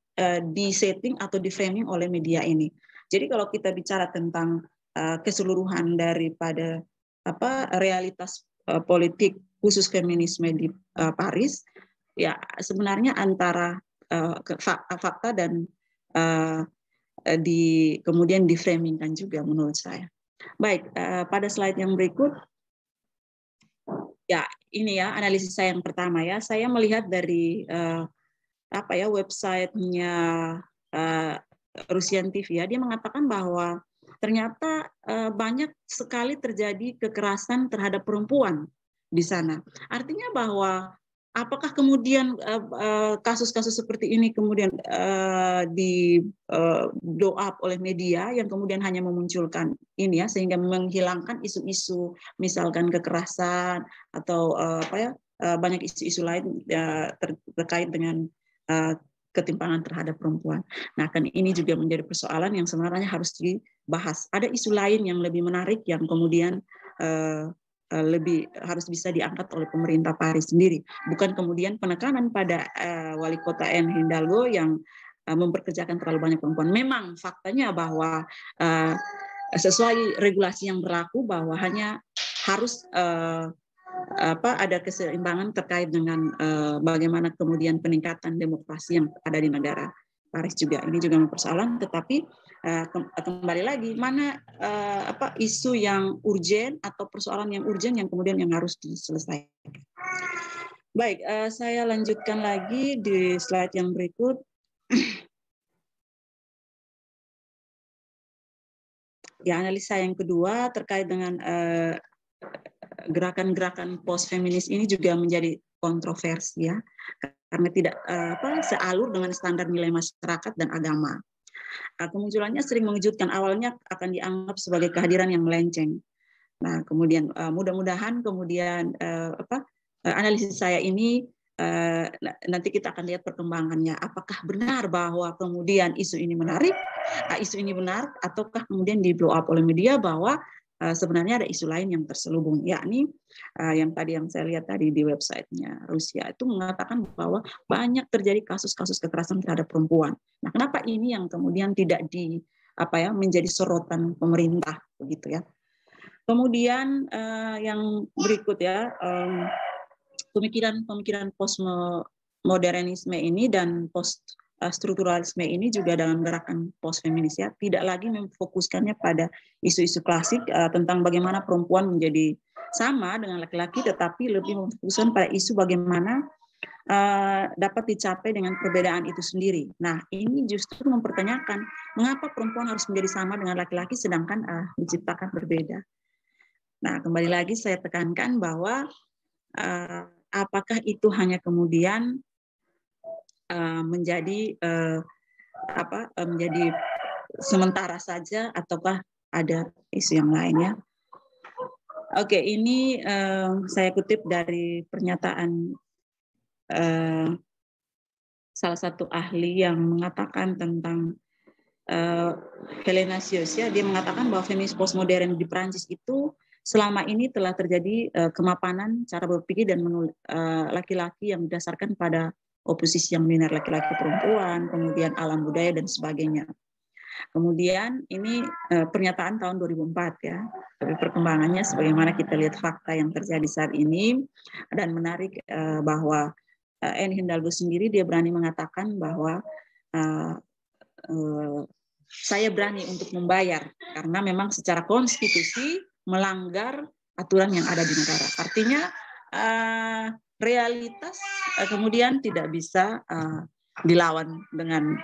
disetting atau di-framing oleh media ini. Jadi kalau kita bicara tentang keseluruhan daripada realitas politik khusus feminisme di Paris, ya sebenarnya antara fakta dan kemudian di-framingkan juga menurut saya. Baik, pada slide yang berikut. Ya, ini ya analisis saya yang pertama ya. Saya melihat dari websitenya Rusian TV ya. Dia mengatakan bahwa ternyata banyak sekali terjadi kekerasan terhadap perempuan di sana. Artinya bahwa apakah kemudian kasus-kasus seperti ini kemudian di blow up oleh media yang kemudian hanya memunculkan ini ya sehingga menghilangkan isu-isu misalkan kekerasan atau banyak isu-isu lain terkait dengan ketimpangan terhadap perempuan. Nah, kan ini juga menjadi persoalan yang sebenarnya harus dibahas. Ada isu lain yang lebih menarik yang kemudian lebih harus bisa diangkat oleh pemerintah Paris sendiri. Bukan kemudian penekanan pada wali kota Anne Hidalgo yang memperkerjakan terlalu banyak perempuan. Memang faktanya bahwa sesuai regulasi yang berlaku bahwa hanya harus ada keseimbangan terkait dengan bagaimana kemudian peningkatan demokrasi yang ada di negara Paris juga. Ini juga mempersoalkan, tetapi kembali lagi mana isu yang urgen atau persoalan yang urgen yang kemudian yang harus diselesaikan. Baik, saya lanjutkan lagi di slide yang berikut. Ya, analisa yang kedua terkait dengan gerakan-gerakan post-feminis ini juga menjadi kontroversi ya, karena tidak sealur dengan standar nilai masyarakat dan agama. Kemunculannya sering mengejutkan, awalnya akan dianggap sebagai kehadiran yang melenceng. Nah, kemudian mudah-mudahan kemudian analisis saya ini nanti kita akan lihat perkembangannya. Apakah benar bahwa kemudian isu ini menarik, isu ini benar, ataukah kemudian di blow up oleh media bahwa sebenarnya ada isu lain yang terselubung, yakni yang tadi yang saya lihat tadi di websitenya Rusia itu mengatakan bahwa banyak terjadi kasus-kasus kekerasan terhadap perempuan. Nah, kenapa ini yang kemudian tidak menjadi sorotan pemerintah begitu ya? Kemudian yang berikut ya, pemikiran postmodernisme ini dan strukturalisme ini juga dalam gerakan post-feminis ya, tidak lagi memfokuskannya pada isu-isu klasik tentang bagaimana perempuan menjadi sama dengan laki-laki, tetapi lebih memfokuskan pada isu bagaimana dapat dicapai dengan perbedaan itu sendiri. Nah, ini justru mempertanyakan mengapa perempuan harus menjadi sama dengan laki-laki sedangkan diciptakan berbeda. Nah, kembali lagi saya tekankan bahwa apakah itu hanya kemudian menjadi menjadi sementara saja ataukah ada isu yang lain ya? Oke, ini saya kutip dari pernyataan salah satu ahli yang mengatakan tentang Helena Siosia. Dia mengatakan bahwa feminis postmodern di Prancis itu selama ini telah terjadi kemapanan cara berpikir dan laki-laki yang didasarkan pada oposisi yang biner laki-laki perempuan, kemudian alam budaya dan sebagainya. Kemudian ini pernyataan tahun 2004 ya, tapi perkembangannya sebagaimana kita lihat fakta yang terjadi saat ini, dan menarik bahwa Anne Hidalgo sendiri dia berani mengatakan bahwa saya berani untuk membayar karena memang secara konstitusi melanggar aturan yang ada di negara. Artinya realitas kemudian tidak bisa dilawan dengan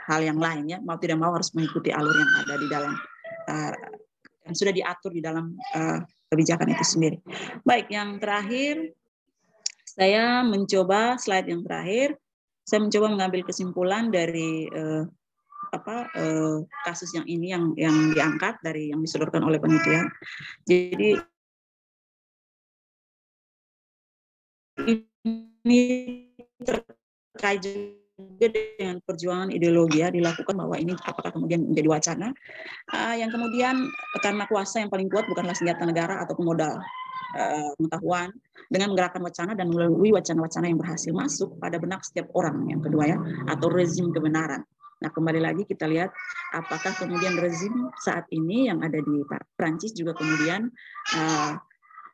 hal yang lain, ya, mau tidak mau harus mengikuti alur yang ada di dalam yang sudah diatur di dalam kebijakan itu sendiri. Baik, yang terakhir saya mencoba slide yang terakhir, saya mencoba mengambil kesimpulan dari kasus yang ini yang diangkat dari yang disodorkan oleh panitia. Jadi ini terkait juga dengan perjuangan ideologi ya, dilakukan bahwa ini apakah kemudian menjadi wacana yang kemudian karena kuasa yang paling kuat bukanlah senjata negara atau modal pengetahuan, dengan menggerakkan wacana dan melalui wacana-wacana yang berhasil masuk pada benak setiap orang, yang kedua ya, atau rezim kebenaran. Nah, kembali lagi kita lihat apakah kemudian rezim saat ini yang ada di Prancis juga kemudian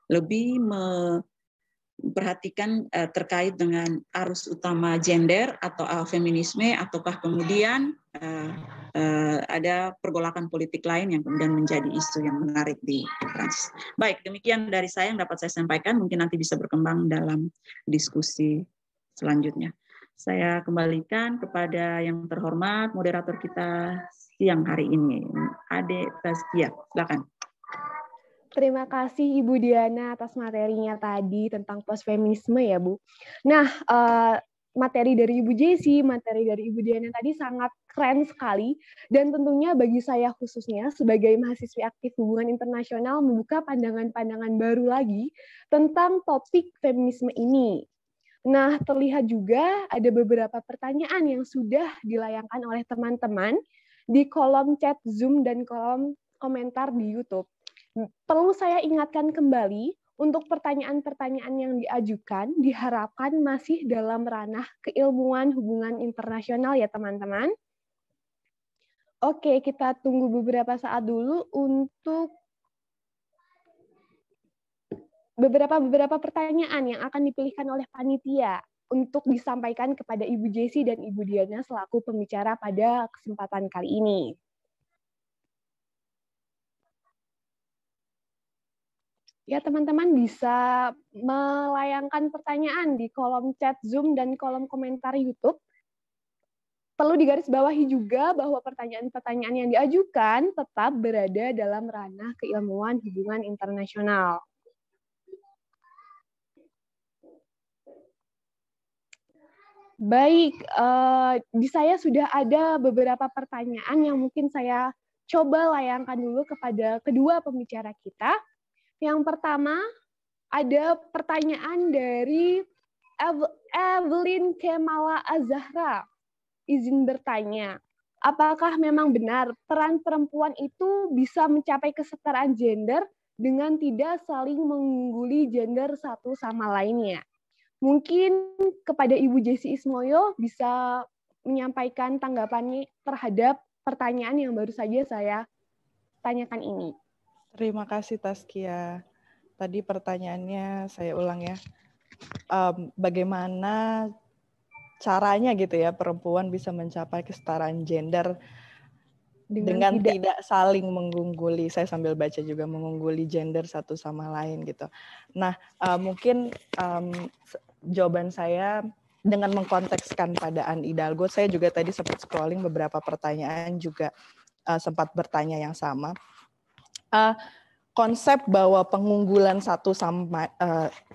lebih memperhatikan terkait dengan arus utama gender atau feminisme, ataukah kemudian ada pergolakan politik lain yang kemudian menjadi isu yang menarik di Prancis. Baik, demikian dari saya yang dapat saya sampaikan, mungkin nanti bisa berkembang dalam diskusi selanjutnya. Saya kembalikan kepada yang terhormat moderator kita siang hari ini, Ade Tazkia. Silakan. Terima kasih Ibu Diana atas materinya tadi tentang post-feminisme ya Bu. Nah, materi dari Ibu Jessi, materi dari Ibu Diana tadi sangat keren sekali, dan tentunya bagi saya khususnya sebagai mahasiswi aktif hubungan internasional membuka pandangan-pandangan baru lagi tentang topik feminisme ini. Nah, terlihat juga ada beberapa pertanyaan yang sudah dilayangkan oleh teman-teman di kolom chat Zoom dan kolom komentar di YouTube. Perlu saya ingatkan kembali, untuk pertanyaan-pertanyaan yang diajukan diharapkan masih dalam ranah keilmuan hubungan internasional ya teman-teman. Oke, kita tunggu beberapa saat dulu untuk beberapa pertanyaan yang akan dipilihkan oleh panitia untuk disampaikan kepada Ibu Jessi dan Ibu Diana selaku pembicara pada kesempatan kali ini. Ya, teman-teman bisa melayangkan pertanyaan di kolom chat Zoom dan kolom komentar YouTube. Perlu digarisbawahi juga bahwa pertanyaan-pertanyaan yang diajukan tetap berada dalam ranah keilmuan hubungan internasional. Baik, di saya sudah ada beberapa pertanyaan yang mungkin saya coba layangkan dulu kepada kedua pembicara kita. Yang pertama, ada pertanyaan dari Evelyn Kemala Azahra. Izin bertanya, apakah memang benar peran perempuan itu bisa mencapai kesetaraan gender dengan tidak saling mengungguli gender satu sama lainnya? Mungkin kepada Ibu Jessi Ismoyo bisa menyampaikan tanggapannya terhadap pertanyaan yang baru saja saya tanyakan ini. Terima kasih Tazkia. Tadi pertanyaannya saya ulang ya. Bagaimana caranya gitu ya perempuan bisa mencapai kesetaraan gender dengan tidak saling mengungguli. Saya sambil baca juga mengungguli gender satu sama lain gitu. Nah, mungkin jawaban saya dengan mengkontekskan pada Anne Hidalgo, saya juga tadi sempat scrolling beberapa pertanyaan juga sempat bertanya yang sama. Konsep bahwa pengunggulan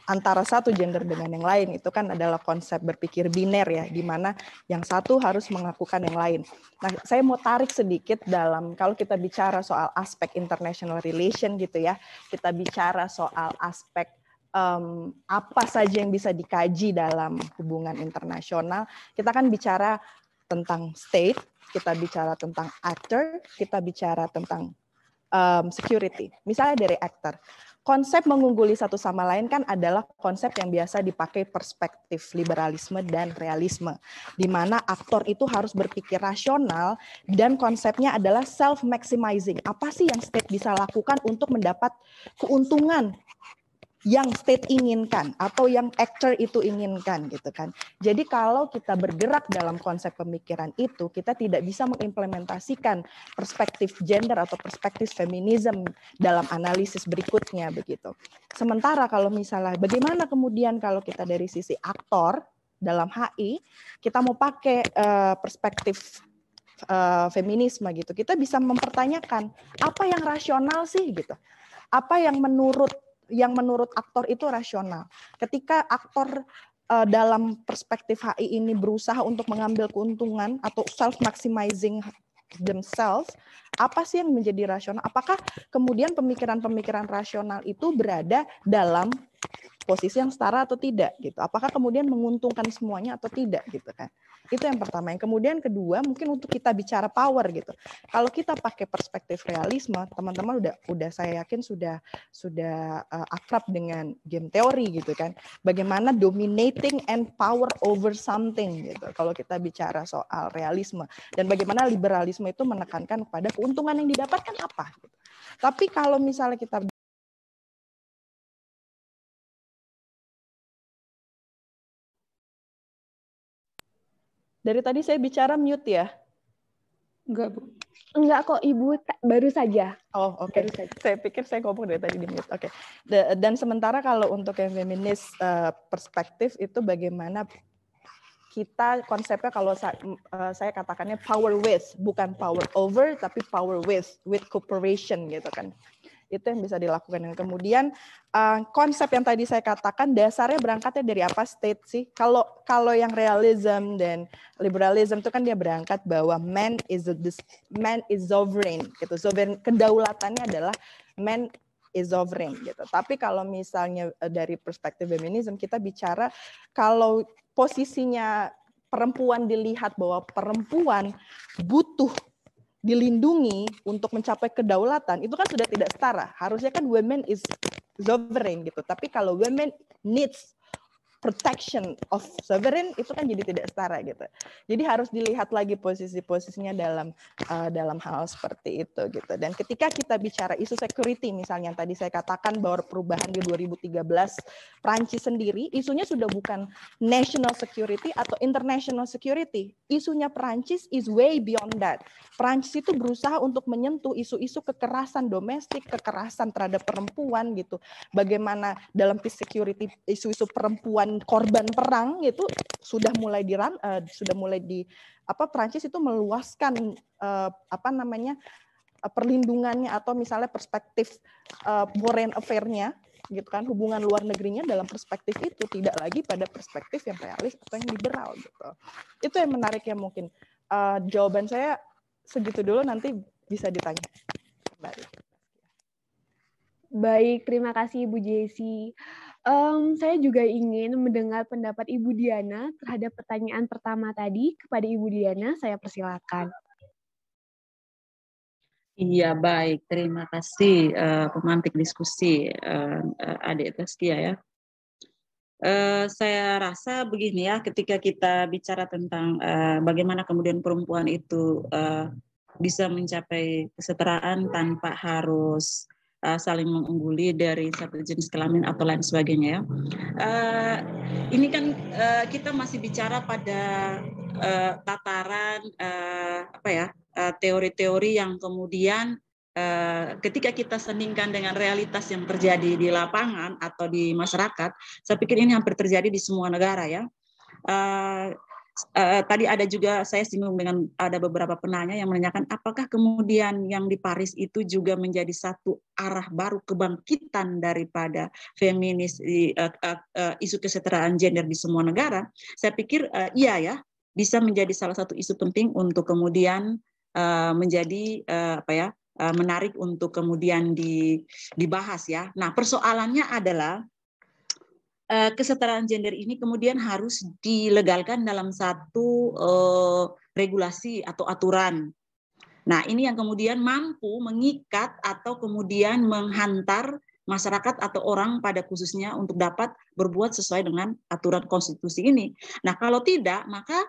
antara satu gender dengan yang lain itu kan adalah konsep berpikir biner ya, di mana yang satu harus mengakukan yang lain. Nah, saya mau tarik sedikit dalam, kalau kita bicara soal aspek international relation gitu ya, kita bicara soal aspek apa saja yang bisa dikaji dalam hubungan internasional, kita kan bicara tentang state, kita bicara tentang actor, kita bicara tentang security. Misalnya dari actor, konsep mengungguli satu sama lain kan adalah konsep yang biasa dipakai perspektif liberalisme dan realisme, di mana aktor itu harus berpikir rasional dan konsepnya adalah self-maximizing. Apa sih yang state bisa lakukan untuk mendapat keuntungan yang state inginkan atau yang actor itu inginkan gitu kan. Jadi kalau kita bergerak dalam konsep pemikiran itu, kita tidak bisa mengimplementasikan perspektif gender atau perspektif feminisme dalam analisis berikutnya begitu. Sementara kalau misalnya bagaimana kemudian kalau kita dari sisi aktor dalam HI kita mau pakai perspektif feminisme gitu, kita bisa mempertanyakan apa yang rasional sih gitu, apa yang menurut aktor itu rasional. Ketika aktor dalam perspektif HI ini berusaha untuk mengambil keuntungan atau self-maximizing themselves, apa sih yang menjadi rasional? Apakah kemudian pemikiran-pemikiran rasional itu berada dalam posisi yang setara atau tidak gitu? Apakah kemudian menguntungkan semuanya atau tidak gitu kan? Itu yang pertama. Yang kemudian kedua, mungkin untuk kita bicara power gitu. Kalau kita pakai perspektif realisme, teman-teman udah saya yakin sudah akrab dengan game teori gitu kan. Bagaimana dominating and power over something gitu. Kalau kita bicara soal realisme, dan bagaimana liberalisme itu menekankan kepada keuntungan yang didapatkan apa gitu. Tapi kalau misalnya kita dari tadi saya bicara mute ya? Enggak, Bu. Enggak kok, Ibu, baru saja. Oh, oke. Okay. Saya pikir saya ngomong dari tadi di mute. Oke. Dan sementara kalau untuk yang feminis perspektif itu bagaimana kita konsepnya, kalau saya katakannya power with, bukan power over tapi power with cooperation gitu kan. Itu yang bisa dilakukan. Dan kemudian konsep yang tadi saya katakan dasarnya berangkatnya dari apa state sih? Kalau yang realism dan liberalism itu kan dia berangkat bahwa man is sovereign gitu. Sovereign, kedaulatannya adalah man is sovereign gitu. Tapi kalau misalnya dari perspektif feminism kita bicara kalau posisinya perempuan dilihat bahwa perempuan butuh dilindungi untuk mencapai kedaulatan, itu kan sudah tidak setara. Harusnya kan women is sovereign gitu. Tapi kalau women needs protection of sovereign, itu kan jadi tidak setara gitu. Jadi harus dilihat lagi posisi-posisinya dalam hal seperti itu gitu. Dan ketika kita bicara isu security misalnya yang tadi saya katakan bahwa perubahan di 2013 Prancis sendiri isunya sudah bukan national security atau international security. Isunya Prancis is way beyond that. Prancis itu berusaha untuk menyentuh isu-isu kekerasan domestik, kekerasan terhadap perempuan gitu. Bagaimana dalam peace security isu-isu perempuan korban perang itu sudah mulai Prancis itu meluaskan perlindungannya atau misalnya perspektif foreign affair-nya gitu kan, hubungan luar negerinya dalam perspektif itu, tidak lagi pada perspektif yang realis atau yang liberal gitu. Itu yang menarik ya mungkin. Jawaban saya segitu dulu, nanti bisa ditanya kembali. Baik, terima kasih Ibu Jessi. Saya juga ingin mendengar pendapat Ibu Diana terhadap pertanyaan pertama tadi. Kepada Ibu Diana, saya persilakan. Iya, baik. Terima kasih pemantik diskusi Adik Taskia ya. Saya rasa begini ya, ketika kita bicara tentang bagaimana kemudian perempuan itu bisa mencapai kesetaraan tanpa harus saling mengungguli dari satu jenis kelamin atau lain sebagainya. Ini kan kita masih bicara pada tataran teori-teori yang kemudian ketika kita sandingkan dengan realitas yang terjadi di lapangan atau di masyarakat, saya pikir ini hampir terjadi di semua negara ya. Tadi ada juga saya singgung dengan ada beberapa penanya yang menanyakan apakah kemudian yang di Paris itu juga menjadi satu arah baru kebangkitan daripada feminis isu kesetaraan gender di semua negara. Saya pikir iya ya, bisa menjadi salah satu isu penting untuk kemudian menjadi menarik untuk kemudian dibahas ya. Nah, persoalannya adalah kesetaraan gender ini kemudian harus dilegalkan dalam satu regulasi atau aturan. Nah, ini yang kemudian mampu mengikat atau kemudian menghantar masyarakat atau orang pada khususnya untuk dapat berbuat sesuai dengan aturan konstitusi ini. Nah, kalau tidak, maka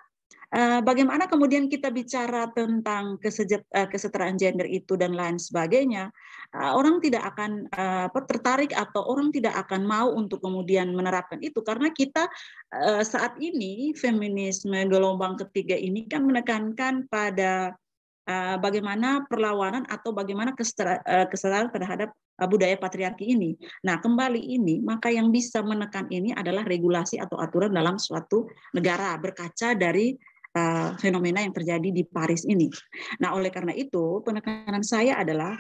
bagaimana kemudian kita bicara tentang kesetaraan gender itu dan lain sebagainya, orang tidak akan tertarik atau orang tidak akan mau untuk kemudian menerapkan itu karena kita saat ini feminisme gelombang ketiga ini kan menekankan pada bagaimana perlawanan atau bagaimana kesetaraan terhadap budaya patriarki ini. Nah, kembali ini, maka yang bisa menekan ini adalah regulasi atau aturan dalam suatu negara berkaca dari fenomena yang terjadi di Paris ini. Nah, oleh karena itu, penekanan saya adalah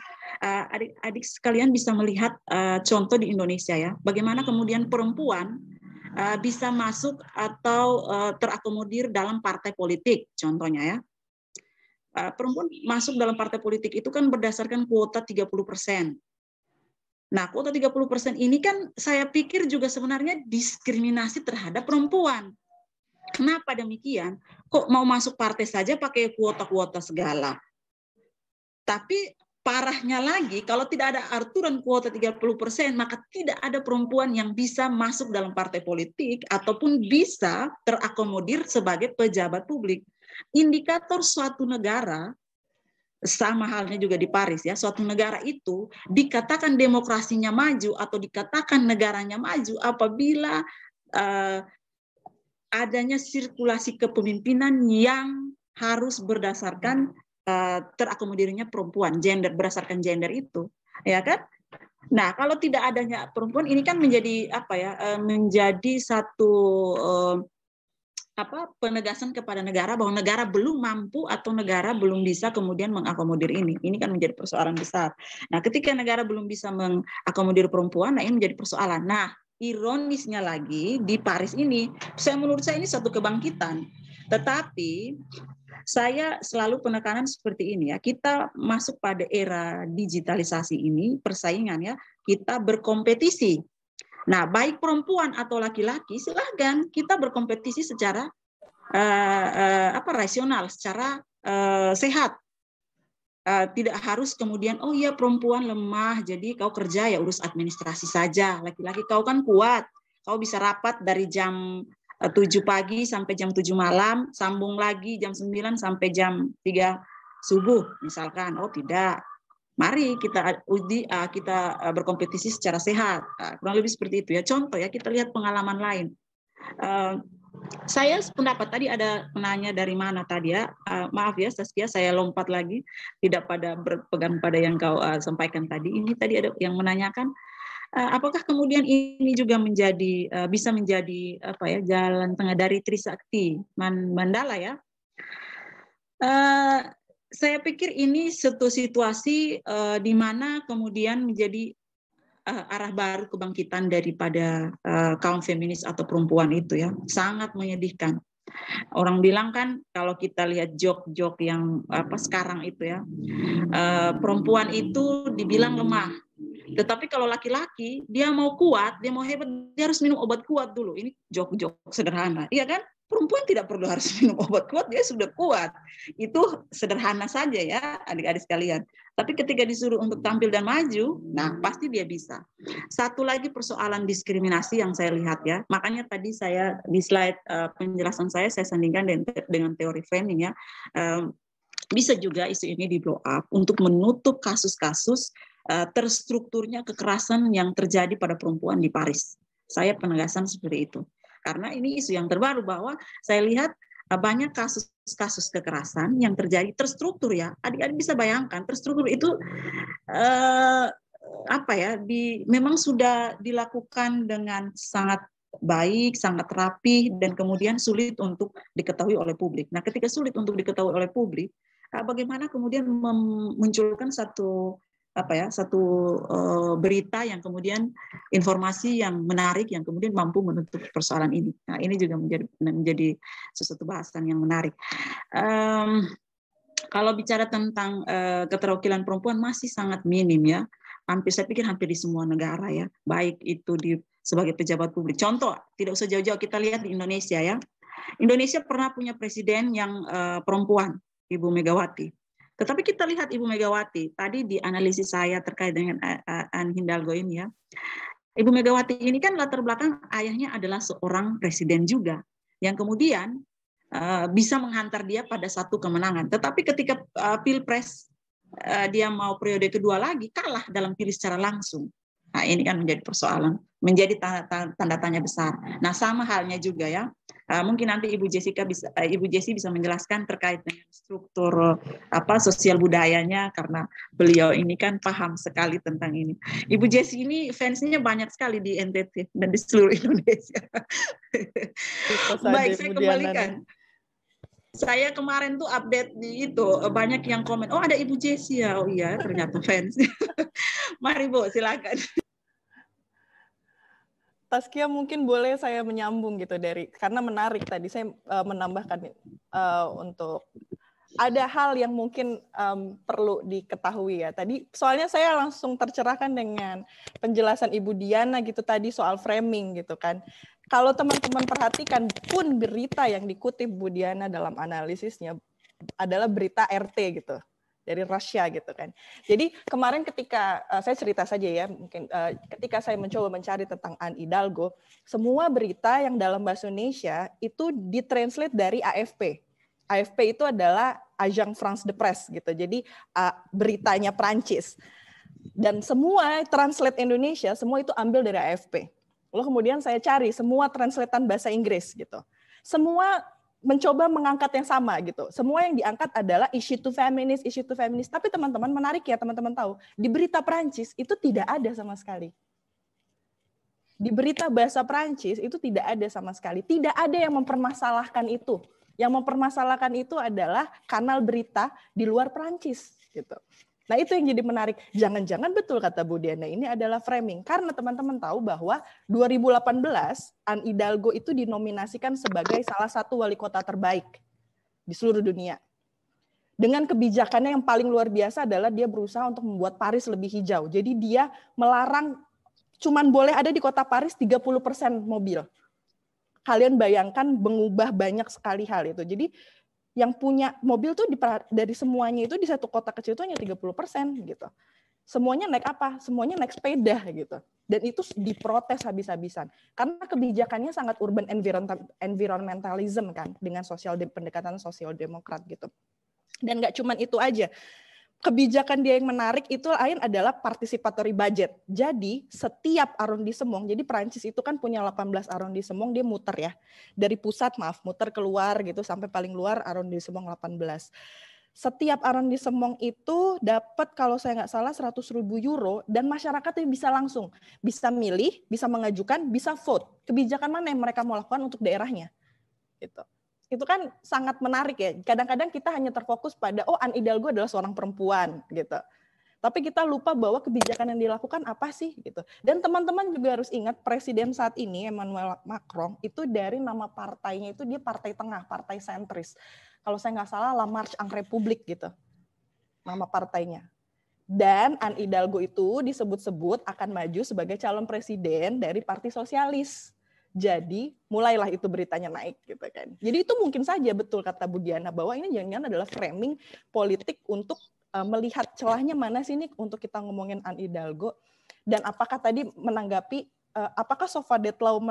adik-adik sekalian bisa melihat contoh di Indonesia ya, bagaimana kemudian perempuan bisa masuk atau terakomodir dalam partai politik, contohnya ya. Perempuan masuk dalam partai politik itu kan berdasarkan kuota 30%. Nah, kuota 30% ini kan saya pikir juga sebenarnya diskriminasi terhadap perempuan. Kenapa demikian? Kok mau masuk partai saja pakai kuota-kuota segala? Tapi parahnya lagi, kalau tidak ada aturan kuota 30%, maka tidak ada perempuan yang bisa masuk dalam partai politik ataupun bisa terakomodir sebagai pejabat publik. Indikator suatu negara, sama halnya juga di Paris ya, suatu negara itu dikatakan demokrasinya maju atau dikatakan negaranya maju apabila adanya sirkulasi kepemimpinan yang harus berdasarkan terakomodirnya perempuan, gender, berdasarkan gender itu, ya kan? Nah, kalau tidak adanya perempuan ini kan menjadi apa ya? Menjadi satu penegasan kepada negara bahwa negara belum mampu atau negara belum bisa kemudian mengakomodir ini. Ini kan menjadi persoalan besar. Nah, ketika negara belum bisa mengakomodir perempuan, nah ini menjadi persoalan. Nah, ironisnya lagi di Paris ini, menurut saya ini suatu kebangkitan. Tetapi saya selalu penekanan seperti ini ya, kita masuk pada era digitalisasi ini, persaingan ya, kita berkompetisi. Nah, baik perempuan atau laki-laki, silahkan kita berkompetisi secara rasional, secara sehat. Tidak harus kemudian, oh iya perempuan lemah, jadi kau kerja ya urus administrasi saja. Laki-laki kau kan kuat, kau bisa rapat dari jam 7 pagi sampai jam 7 malam, sambung lagi jam 9 sampai jam 3 subuh, misalkan. Oh tidak. Mari kita berkompetisi secara sehat. Kurang lebih seperti itu ya. Contoh ya, kita lihat pengalaman lain. Saya pendapat tadi ada penanya dari mana tadi ya. Maaf ya Saskia, saya lompat lagi, tidak pada berpegang pada yang kau sampaikan tadi. Ini tadi ada yang menanyakan, apakah kemudian ini juga bisa menjadi jalan tengah dari Trisakti Mandala ya? Saya pikir ini satu situasi di mana kemudian menjadi arah baru kebangkitan daripada kaum feminis atau perempuan itu ya, sangat menyedihkan. Orang bilang kan kalau kita lihat jok-jok yang sekarang itu ya, perempuan itu dibilang lemah. Tetapi kalau laki-laki dia mau kuat, dia mau hebat, dia harus minum obat kuat dulu. Ini jok-jok sederhana, iya kan? Perempuan tidak perlu harus minum obat kuat, dia sudah kuat. Itu sederhana saja ya adik-adik sekalian. Tapi ketika disuruh untuk tampil dan maju, nah pasti dia bisa. Satu lagi persoalan diskriminasi yang saya lihat ya, makanya tadi saya di slide penjelasan saya sandingkan dengan teori framing ya. Bisa juga isu ini di blow up untuk menutup kasus-kasus terstrukturnya kekerasan yang terjadi pada perempuan di Paris. Saya penegasan seperti itu. Karena ini isu yang terbaru bahwa saya lihat banyak kasus-kasus kekerasan yang terjadi terstruktur ya. Adik-adik bisa bayangkan terstruktur itu memang sudah dilakukan dengan sangat baik, sangat rapih dan kemudian sulit untuk diketahui oleh publik. Nah, ketika sulit untuk diketahui oleh publik, bagaimana kemudian memunculkan satu berita yang kemudian informasi yang menarik yang kemudian mampu menutup persoalan ini. Nah, ini juga menjadi sesuatu bahasan yang menarik. Kalau bicara tentang keterwakilan perempuan masih sangat minim ya. Saya pikir hampir di semua negara ya, baik itu sebagai pejabat publik. Contoh, tidak usah jauh-jauh kita lihat di Indonesia ya. Indonesia pernah punya presiden yang perempuan, Ibu Megawati. Tetapi kita lihat Ibu Megawati, tadi di analisis saya terkait dengan Anne Hidalgo ini ya, Ibu Megawati ini kan latar belakang ayahnya adalah seorang presiden juga, yang kemudian bisa menghantar dia pada satu kemenangan. Tetapi ketika Pilpres dia mau periode kedua lagi, kalah dalam pilih secara langsung. Nah ini kan menjadi persoalan, menjadi tanda tanya besar. Nah sama halnya juga ya, Mungkin nanti Ibu Jessi bisa menjelaskan terkait dengan struktur sosial budayanya, karena beliau ini kan paham sekali tentang ini. Ibu Jessi ini fansnya banyak sekali di NTT dan di seluruh Indonesia. Baik, saya kembalikan. Saya kemarin tuh update di itu, banyak yang komen, oh ada Ibu Jessi ya, oh iya ternyata fans. Mari Bu, silakan. Taskia, mungkin boleh saya menyambung gitu karena menarik tadi saya menambahkan untuk ada hal yang mungkin perlu diketahui ya. Tadi soalnya saya langsung tercerahkan dengan penjelasan Ibu Diana gitu tadi soal framing gitu kan. Kalau teman-teman perhatikan pun berita yang dikutip Bu Diana dalam analisisnya adalah berita RT gitu, dari Rusia gitu kan. Jadi kemarin ketika saya cerita saja ya, mungkin ketika saya mencoba mencari tentang Anne Hidalgo, semua berita yang dalam bahasa Indonesia itu ditranslate dari AFP. AFP itu adalah Agence France de Presse gitu. Jadi beritanya Prancis. Dan semua translate Indonesia, semua itu ambil dari AFP. Lalu kemudian saya cari semua translatean bahasa Inggris gitu. Semua mencoba mengangkat yang sama gitu. Semua yang diangkat adalah issue to feminist. Tapi teman-teman menarik ya, teman-teman tahu, di berita Prancis itu tidak ada sama sekali. Di berita bahasa Prancis itu tidak ada sama sekali. Tidak ada yang mempermasalahkan itu. Yang mempermasalahkan itu adalah kanal berita di luar Prancis gitu. Nah, itu yang jadi menarik. Jangan-jangan betul kata Bu Diana, ini adalah framing. Karena teman-teman tahu bahwa 2018 Anne Hidalgo itu dinominasikan sebagai salah satu wali kota terbaik di seluruh dunia. Dengan kebijakannya yang paling luar biasa adalah dia berusaha untuk membuat Paris lebih hijau. Jadi dia melarang cuman boleh ada di kota Paris 30% mobil. Kalian bayangkan mengubah banyak sekali hal itu. Jadi yang punya mobil tuh dari semuanya itu di satu kota kecil itu hanya 30% gitu. Semuanya naik apa? Semuanya naik sepeda gitu. Dan itu diprotes habis-habisan. Karena kebijakannya sangat urban environmentalism kan, dengan pendekatan sosial demokrat gitu. Dan nggak cuma itu aja. Kebijakan dia yang menarik itu lain adalah participatory budget. Jadi setiap arrondissement, jadi Prancis itu kan punya 18 arrondissement, dia muter ya. Dari pusat muter keluar gitu sampai paling luar arrondissement 18. Setiap arrondissement itu dapat kalau saya nggak salah 100.000 euro dan masyarakat bisa langsung, bisa milih, bisa mengajukan, bisa vote. Kebijakan mana yang mereka mau lakukan untuk daerahnya. Gitu. Itu kan sangat menarik ya. Kadang-kadang kita hanya terfokus pada Anne Hidalgo adalah seorang perempuan gitu. Tapi kita lupa bahwa kebijakan yang dilakukan apa sih gitu. Dan teman-teman juga harus ingat presiden saat ini Emmanuel Macron itu dari nama partainya itu dia partai tengah, partai sentris. Kalau saya nggak salah La Marche en République gitu. Nama partainya. Dan Anne Hidalgo itu disebut-sebut akan maju sebagai calon presiden dari Parti Sosialis. Jadi mulailah itu beritanya naik gitu kan. Jadi itu mungkin saja betul kata Bu Diana bahwa ini jangan-jangan adalah framing politik untuk melihat celahnya mana sih nih untuk kita ngomongin Anne Hidalgo. Dan apakah tadi menanggapi apakah Sofadet Law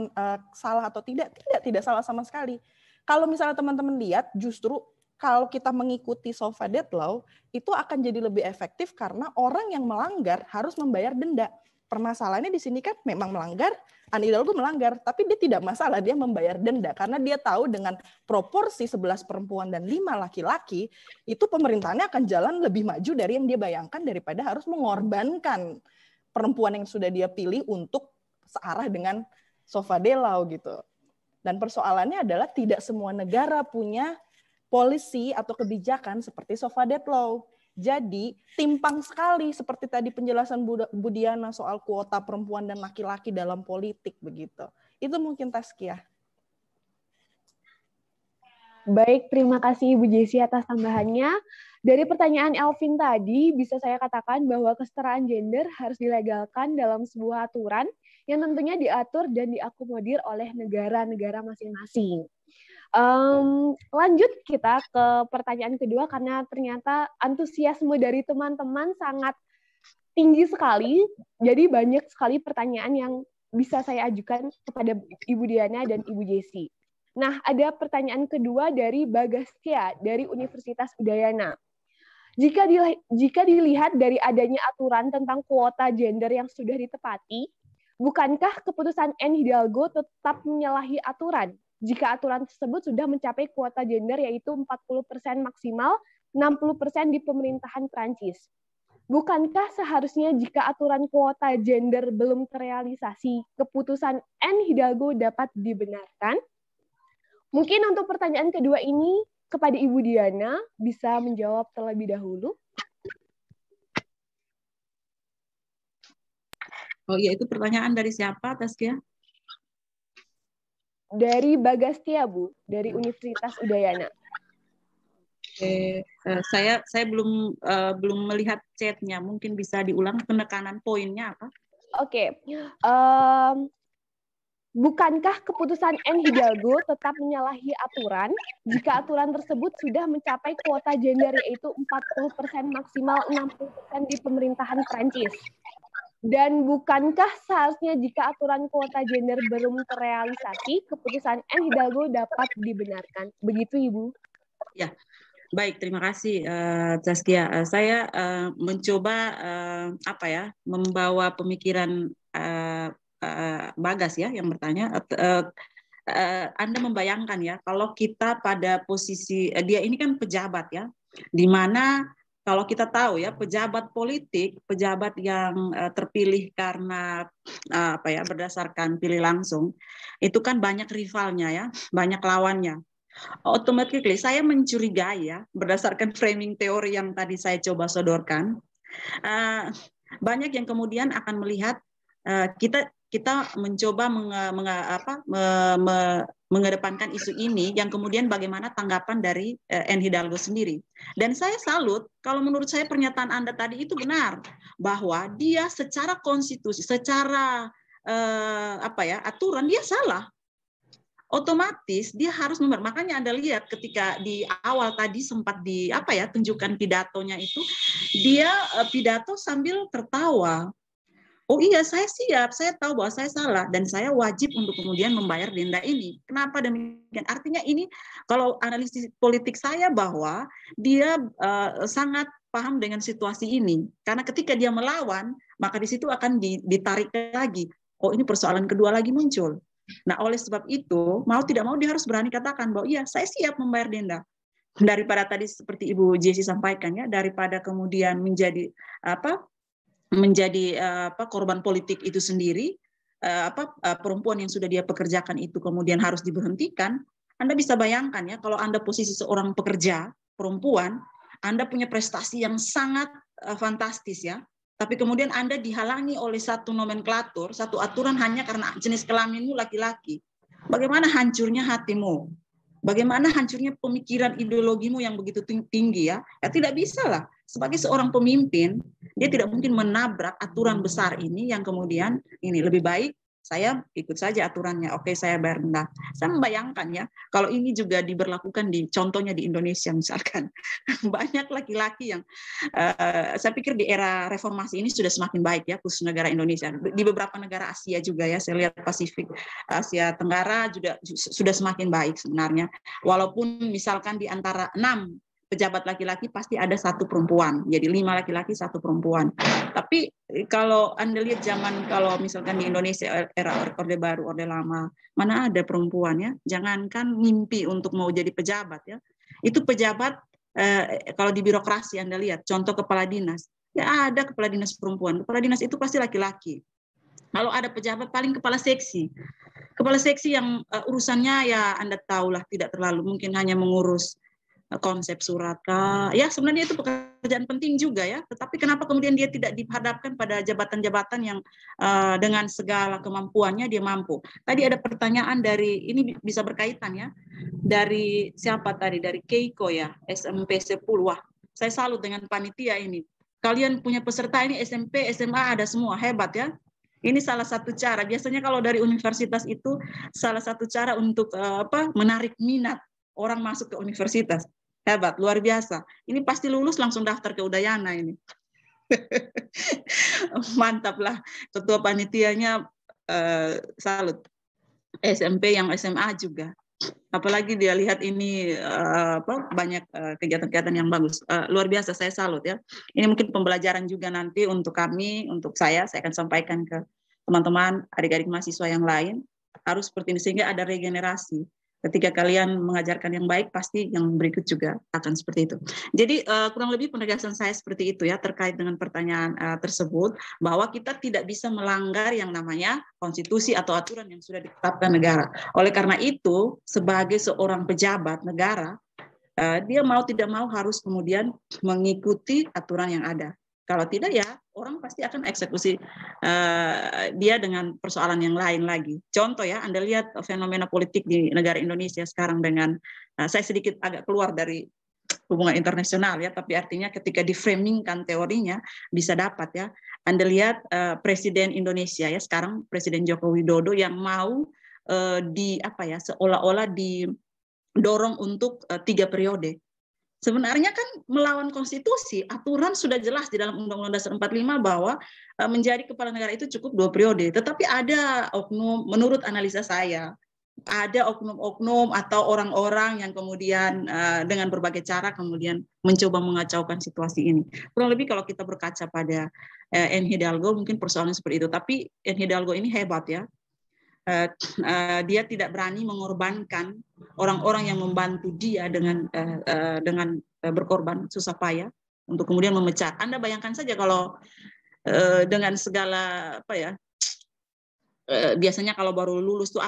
salah atau tidak? Tidak salah sama sekali. Kalau misalnya teman-teman lihat justru kalau kita mengikuti Sofadet Law itu akan jadi lebih efektif karena orang yang melanggar harus membayar denda. Permasalahannya di sini kan memang melanggar, Anne Hidalgo melanggar, tapi dia tidak masalah dia membayar denda karena dia tahu dengan proporsi 11 perempuan dan 5 laki-laki itu pemerintahannya akan jalan lebih maju dari yang dia bayangkan daripada harus mengorbankan perempuan yang sudah dia pilih untuk searah dengan Sofadet Law gitu. Dan persoalannya adalah tidak semua negara punya polisi atau kebijakan seperti Sofadet Law. Jadi timpang sekali seperti tadi penjelasan Bu Diana soal kuota perempuan dan laki-laki dalam politik begitu. Itu mungkin Taskia. Baik, terima kasih Ibu Jessi atas tambahannya. Dari pertanyaan Elvin tadi, bisa saya katakan bahwa kesetaraan gender harus dilegalkan dalam sebuah aturan yang tentunya diatur dan diakomodir oleh negara-negara masing-masing. Lanjut kita ke pertanyaan kedua karena ternyata antusiasme dari teman-teman sangat tinggi sekali. Jadi banyak sekali pertanyaan yang bisa saya ajukan kepada Ibu Diana dan Ibu Jessi. Nah, ada pertanyaan kedua dari Bagastia dari Universitas Udayana. Jika dilihat dari adanya aturan tentang kuota gender yang sudah ditepati, bukankah keputusan Anne Hidalgo tetap menyalahi aturan? jika aturan tersebut sudah mencapai kuota gender yaitu 40% maksimal, 60% di pemerintahan Prancis. Bukankah seharusnya jika aturan kuota gender belum terrealisasi, keputusan Anne Hidalgo dapat dibenarkan? Mungkin untuk pertanyaan kedua ini, kepada Ibu Diana, bisa menjawab terlebih dahulu. Oh iya, itu pertanyaan dari siapa, Taskia? Dari Bagastia, Bu, dari Universitas Udayana. Saya belum melihat chatnya. Mungkin bisa diulang penekanan poinnya apa? Oke. Bukankah keputusan Anne Hidalgo tetap menyalahi aturan jika aturan tersebut sudah mencapai kuota gender yaitu 40% maksimal, 60% di pemerintahan Prancis? Dan bukankah seharusnya jika aturan kuota gender belum terrealisasi, keputusan Anne Hidalgo dapat dibenarkan? Begitu, Ibu. Ya, baik. Terima kasih, Zaskia. Saya mencoba membawa pemikiran Bagas ya yang bertanya. Anda membayangkan ya, kalau kita pada posisi dia ini kan pejabat ya, di mana kalau kita tahu ya pejabat politik, pejabat yang terpilih karena berdasarkan pilih langsung, itu kan banyak rivalnya ya, banyak lawannya. Automatically saya mencurigai ya berdasarkan framing teori yang tadi saya coba sodorkan, banyak yang kemudian akan melihat kita mencoba mengedepankan isu ini yang kemudian bagaimana tanggapan dari Anne Hidalgo sendiri. Dan saya salut kalau menurut saya pernyataan Anda tadi itu benar bahwa dia secara konstitusi, secara aturan dia salah. Otomatis dia harus makanya Anda lihat ketika di awal tadi sempat tunjukkan pidatonya itu, dia pidato sambil tertawa. Oh iya, saya siap, saya tahu bahwa saya salah dan saya wajib untuk kemudian membayar denda ini. Kenapa demikian? Artinya ini kalau analisis politik saya bahwa dia sangat paham dengan situasi ini. Karena ketika dia melawan, maka di situ akan ditarik lagi. Oh, ini persoalan kedua lagi muncul. Nah, oleh sebab itu, mau tidak mau dia harus berani katakan bahwa iya, saya siap membayar denda. Daripada tadi seperti Ibu Jessi sampaikan ya, daripada kemudian menjadi korban politik itu sendiri, perempuan yang sudah dia pekerjakan itu kemudian harus diberhentikan. Anda bisa bayangkan ya, kalau Anda posisi seorang pekerja perempuan, Anda punya prestasi yang sangat fantastis ya, tapi kemudian Anda dihalangi oleh satu nomenklatur, satu aturan hanya karena jenis kelaminmu laki-laki. Bagaimana hancurnya hatimu? Bagaimana hancurnya pemikiran ideologimu yang begitu tinggi ya? Ya tidak bisa lah. Sebagai seorang pemimpin, dia tidak mungkin menabrak aturan besar ini yang kemudian ini lebih baik saya ikut saja aturannya. Oke, saya bayar denda. Saya membayangkan ya, kalau ini juga diberlakukan contohnya di Indonesia misalkan. Banyak laki-laki yang saya pikir di era reformasi ini sudah semakin baik ya, khusus negara Indonesia. Di beberapa negara Asia juga ya, saya lihat Pasifik, Asia Tenggara juga sudah semakin baik sebenarnya. Walaupun misalkan di antara 6 pejabat laki-laki pasti ada 1 perempuan, jadi 5 laki-laki 1 perempuan. Tapi kalau Anda lihat zaman kalau misalkan di Indonesia era Orde Baru, Orde Lama, mana ada perempuan ya? Jangankan mimpi untuk mau jadi pejabat ya. Itu pejabat kalau di birokrasi Anda lihat, contoh kepala dinas, ya ada kepala dinas perempuan. Kepala dinas itu pasti laki-laki. Kalau ada pejabat paling kepala seksi. Kepala seksi yang urusannya ya Anda tahulah tidak terlalu, mungkin hanya mengurus konsep surat ya sebenarnya itu pekerjaan penting juga ya, tetapi kenapa kemudian dia tidak dihadapkan pada jabatan-jabatan yang dengan segala kemampuannya dia mampu. Tadi ada pertanyaan dari ini bisa berkaitan ya, dari siapa tadi, dari Keiko ya, SMP 10. Wah, saya salut dengan panitia ini, kalian punya peserta ini SMP SMA ada semua, hebat ya. Ini salah satu cara, biasanya kalau dari universitas itu salah satu cara untuk menarik minat orang masuk ke universitas. Hebat, luar biasa. Ini pasti lulus langsung daftar ke Udayana ini. Mantap lah. Ketua panitianya salut. SMP yang SMA juga. Apalagi dia lihat ini banyak kegiatan-kegiatan yang bagus. Luar biasa, saya salut ya. Ini mungkin pembelajaran juga nanti untuk kami, untuk saya akan sampaikan ke teman-teman, adik-adik mahasiswa yang lain. Harus seperti ini sehingga ada regenerasi. Ketika kalian mengajarkan yang baik, pasti yang berikut juga akan seperti itu. Jadi kurang lebih penegasan saya seperti itu ya, terkait dengan pertanyaan tersebut, bahwa kita tidak bisa melanggar yang namanya konstitusi atau aturan yang sudah ditetapkan negara. Oleh karena itu, sebagai seorang pejabat negara, dia mau tidak mau harus kemudian mengikuti aturan yang ada. Kalau tidak ya orang pasti akan eksekusi dia dengan persoalan yang lain lagi. Contoh ya, Anda lihat fenomena politik di negara Indonesia sekarang dengan, saya sedikit agak keluar dari hubungan internasional ya, tapi artinya ketika diframingkan teorinya bisa dapat ya. Anda lihat Presiden Indonesia ya sekarang, Presiden Joko Widodo yang mau seolah-olah didorong untuk 3 periode. Sebenarnya kan melawan konstitusi, aturan sudah jelas di dalam Undang-Undang Dasar 45 bahwa menjadi kepala negara itu cukup 2 periode. Tetapi ada oknum, menurut analisa saya, ada oknum-oknum atau orang-orang yang kemudian dengan berbagai cara kemudian mencoba mengacaukan situasi ini. Kurang lebih kalau kita berkaca pada N. Hidalgo mungkin persoalannya seperti itu. Tapi N. Hidalgo ini hebat ya. Dia tidak berani mengorbankan orang-orang yang membantu dia dengan berkorban susah payah untuk kemudian memecat. Anda bayangkan saja kalau dengan segala biasanya kalau baru lulus tuh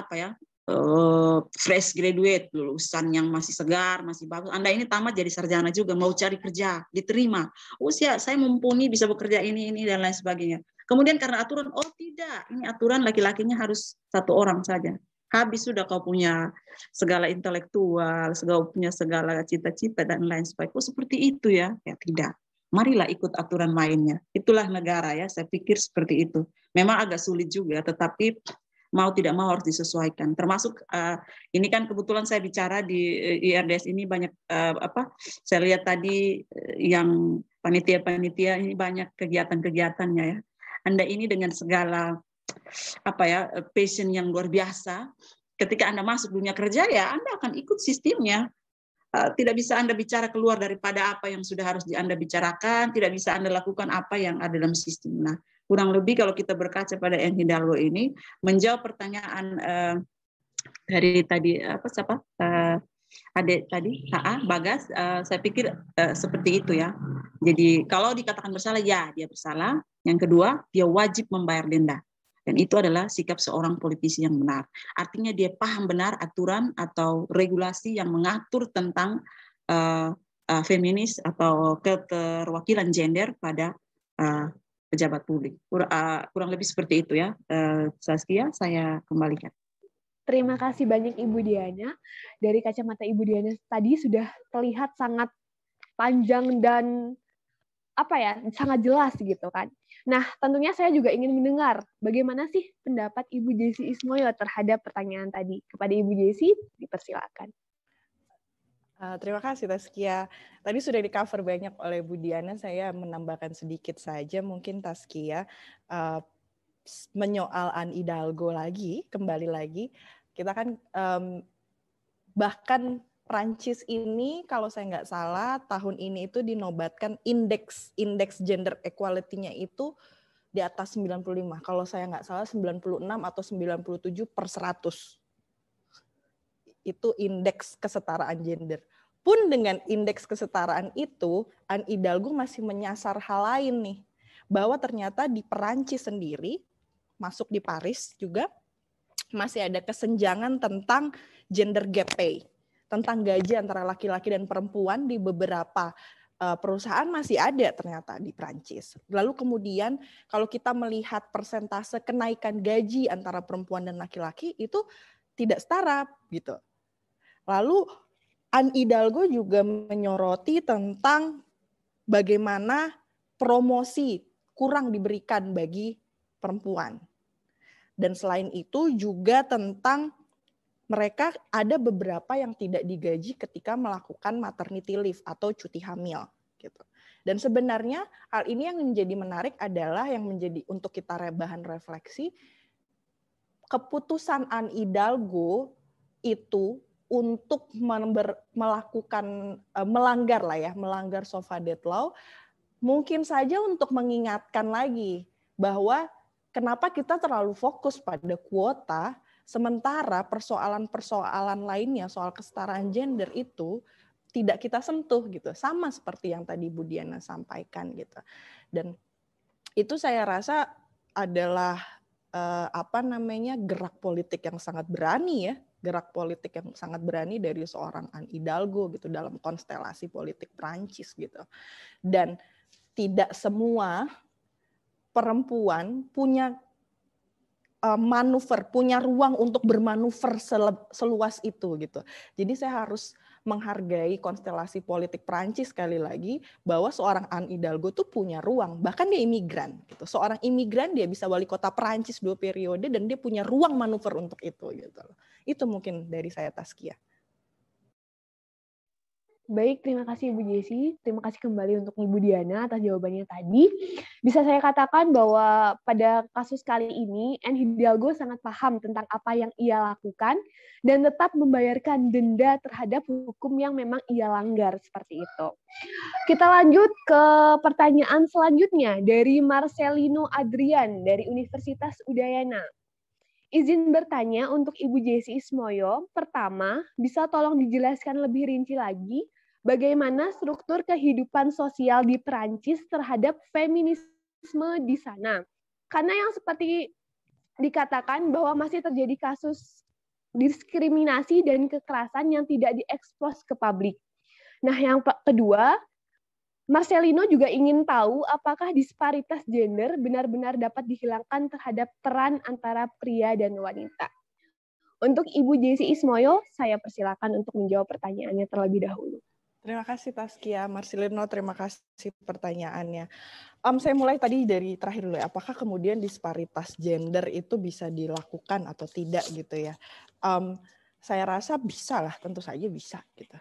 fresh graduate, lulusan yang masih segar, masih bagus. Anda ini tamat jadi sarjana juga, mau cari kerja, diterima. Saya mumpuni bisa bekerja ini dan lain sebagainya. Kemudian karena aturan, tidak, ini aturan laki-lakinya harus 1 orang saja. Habis sudah kau punya segala intelektual, punya segala cita-cita dan lain sebagainya. Seperti itu ya? Ya tidak. Marilah ikut aturan mainnya. Itulah negara ya, saya pikir seperti itu. Memang agak sulit juga, tetapi mau tidak mau harus disesuaikan. Termasuk ini kan kebetulan saya bicara di IRDS ini banyak saya lihat tadi yang panitia-panitia ini banyak kegiatan-kegiatannya ya. Anda ini dengan segala passion yang luar biasa, ketika Anda masuk dunia kerja ya Anda akan ikut sistemnya. Tidak bisa Anda bicara keluar daripada apa yang sudah harus Anda bicarakan, tidak bisa Anda lakukan apa yang ada dalam sistem. Nah, kurang lebih kalau kita berkaca pada N. Hidalgo ini, menjawab pertanyaan dari tadi Adik tadi, Bagas, saya pikir seperti itu ya. Jadi kalau dikatakan bersalah, ya dia bersalah. Yang kedua, dia wajib membayar denda. Dan itu adalah sikap seorang politisi yang benar. Artinya dia paham benar aturan atau regulasi yang mengatur tentang feminis atau keterwakilan gender pada pejabat publik. Kurang lebih seperti itu ya. Saskia, saya kembalikan. Terima kasih banyak Ibu Diana. Dari kacamata Ibu Diana tadi sudah terlihat sangat panjang dan sangat jelas gitu kan. Nah, tentunya saya juga ingin mendengar bagaimana sih pendapat Ibu Jessi Ismoyo terhadap pertanyaan tadi. Kepada Ibu Jessi, dipersilakan. Terima kasih Taskia. Tadi sudah di-cover banyak oleh Bu Diana, saya menambahkan sedikit saja mungkin Taskia. Menyoal Anne Hidalgo lagi, kembali lagi, kita kan bahkan Prancis ini kalau saya nggak salah tahun ini itu dinobatkan indeks gender equality-nya itu di atas 95. Kalau saya nggak salah 96 atau 97/100. Itu indeks kesetaraan gender. Pun dengan indeks kesetaraan itu, Anne Hidalgo masih menyasar hal lain nih. Bahwa ternyata di Perancis sendiri, masuk di Paris juga, masih ada kesenjangan tentang gender gap pay. Tentang gaji antara laki-laki dan perempuan di beberapa perusahaan masih ada ternyata di Prancis. Lalu kemudian kalau kita melihat persentase kenaikan gaji antara perempuan dan laki-laki itu tidak setara gitu. Lalu Anne Hidalgo juga menyoroti tentang bagaimana promosi kurang diberikan bagi perempuan. Dan selain itu juga tentang mereka ada beberapa yang tidak digaji ketika melakukan maternity leave atau cuti hamil gitu. Dan sebenarnya hal ini yang menjadi menarik adalah yang menjadi untuk kita bahan refleksi, keputusan Anne Hidalgo itu untuk melanggar Sofa-Dead Law mungkin saja untuk mengingatkan lagi bahwa kenapa kita terlalu fokus pada kuota, Sementara persoalan-persoalan lainnya soal kesetaraan gender itu tidak kita sentuh gitu. Sama seperti yang tadi Bu Diana sampaikan gitu. Dan itu saya rasa adalah gerak politik yang sangat berani ya, gerak politik yang sangat berani dari seorang Anne Hidalgo gitu dalam konstelasi politik Prancis gitu. Dan tidak semua perempuan punya manuver, punya ruang untuk bermanuver seluas itu gitu. Jadi saya harus menghargai konstelasi politik Prancis sekali lagi, bahwa seorang Anne Hidalgo tuh punya ruang, bahkan dia imigran gitu. Seorang imigran dia bisa wali kota Prancis 2 periode dan dia punya ruang manuver untuk itu gitu. Itu mungkin dari saya, Taskia. Baik, terima kasih Ibu Jessi. Terima kasih kembali untuk Ibu Diana atas jawabannya tadi. Bisa saya katakan bahwa pada kasus kali ini, Anne Hidalgo sangat paham tentang apa yang ia lakukan dan tetap membayarkan denda terhadap hukum yang memang ia langgar, seperti itu. Kita lanjut ke pertanyaan selanjutnya dari Marcelino Adrian dari Universitas Udayana. Izin bertanya untuk Ibu Jessi Ismoyo. Pertama, bisa tolong dijelaskan lebih rinci lagi bagaimana struktur kehidupan sosial di Perancis terhadap feminisme di sana. Karena yang seperti dikatakan bahwa masih terjadi kasus diskriminasi dan kekerasan yang tidak diekspos ke publik. Nah, yang kedua, Marcelino juga ingin tahu apakah disparitas gender benar-benar dapat dihilangkan terhadap peran antara pria dan wanita. Untuk Ibu Jessi Ismoyo, saya persilakan untuk menjawab pertanyaannya terlebih dahulu. Terima kasih Taskia. Marcelino, terima kasih pertanyaannya. Saya mulai tadi dari terakhir dulu ya. Apakah kemudian disparitas gender itu bisa dilakukan atau tidak gitu ya? Saya rasa bisa lah, tentu saja bisa gitu.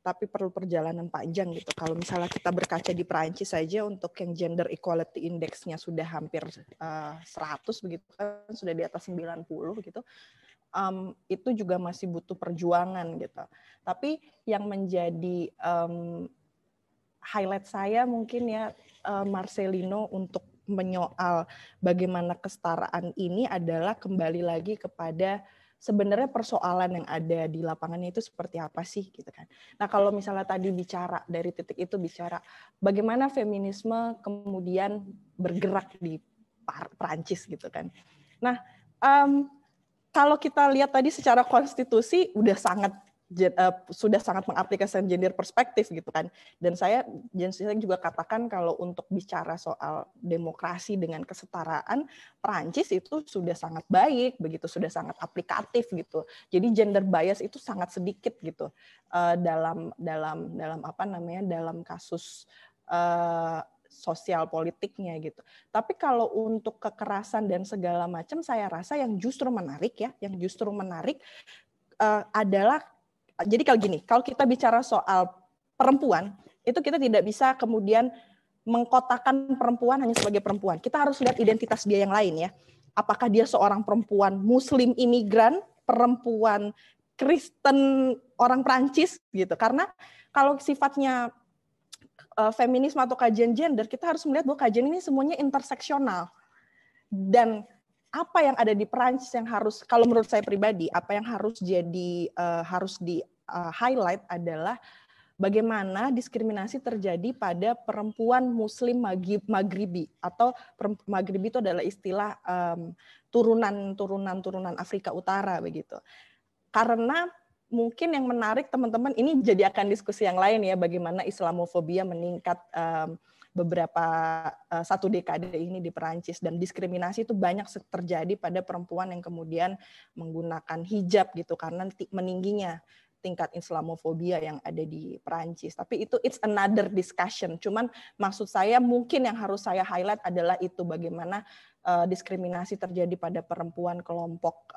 Tapi perlu perjalanan panjang gitu. Kalau misalnya kita berkaca di Perancis saja untuk yang gender equality index-nya sudah hampir 100 begitu kan, sudah di atas 90 begitu. Itu juga masih butuh perjuangan gitu. Tapi yang menjadi highlight saya mungkin ya Marcelino untuk menyoal bagaimana kesetaraan ini adalah kembali lagi kepada sebenarnya persoalan yang ada di lapangannya itu seperti apa sih gitu kan. Nah, kalau misalnya tadi bicara dari titik itu bicara bagaimana feminisme kemudian bergerak di Perancis gitu kan. Nah, kalau kita lihat tadi secara konstitusi sudah sangat mengaplikasikan gender perspektif gitu kan. Dan saya juga katakan kalau untuk bicara soal demokrasi dengan kesetaraan, Perancis itu sudah sangat baik, begitu sudah sangat aplikatif gitu. Jadi gender bias itu sangat sedikit gitu dalam kasus sosial politiknya gitu. Tapi kalau untuk kekerasan dan segala macam, saya rasa yang justru menarik adalah, jadi kalau gini, kalau kita bicara soal perempuan, itu kita tidak bisa kemudian mengkotakan perempuan hanya sebagai perempuan. Kita harus lihat identitas dia yang lain ya. Apakah dia seorang perempuan Muslim imigran, perempuan Kristen orang Prancis gitu. Karena kalau sifatnya feminisme atau kajian gender, kita harus melihat bahwa kajian ini semuanya interseksional. Dan apa yang ada di Perancis yang harus, kalau menurut saya pribadi, apa yang harus di highlight adalah bagaimana diskriminasi terjadi pada perempuan Muslim Maghribi, atau Maghribi itu adalah istilah turunan Afrika Utara begitu. Karena mungkin yang menarik teman-teman, ini jadi akan diskusi yang lain ya, bagaimana Islamofobia meningkat beberapa 1 dekade ini di Perancis, dan diskriminasi itu banyak terjadi pada perempuan yang kemudian menggunakan hijab gitu karena meningginya tingkat Islamofobia yang ada di Perancis. Tapi itu it's another discussion. Cuman maksud saya mungkin yang harus saya highlight adalah itu, bagaimana diskriminasi terjadi pada perempuan kelompok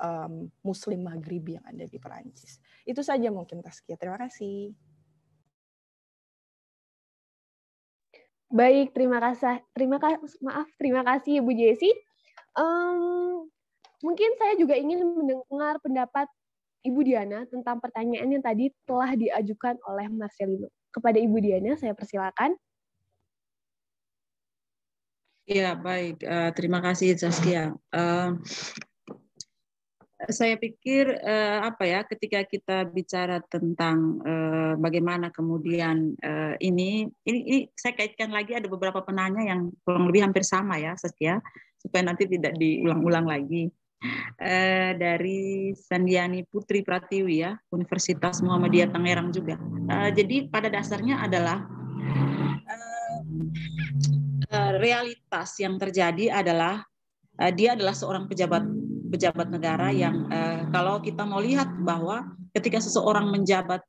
Muslim Maghribi yang ada di Perancis. Itu saja mungkin Taskia. Terima kasih. Baik, terima kasih Ibu Jessi. Mungkin saya juga ingin mendengar pendapat Ibu Diana tentang pertanyaan yang tadi telah diajukan oleh Marcelino. Kepada Ibu Diana, saya persilakan. Ya, baik. Terima kasih, Zaskia. Saya pikir ketika kita bicara tentang bagaimana kemudian ini saya kaitkan lagi, ada beberapa penanya yang kurang lebih hampir sama ya, Setia, supaya nanti tidak diulang-ulang lagi. Dari Sandiani Putri Pratiwi ya, Universitas Muhammadiyah Tangerang juga. Jadi pada dasarnya adalah realitas yang terjadi adalah dia adalah seorang pejabat negara yang kalau kita mau lihat bahwa ketika seseorang menjabat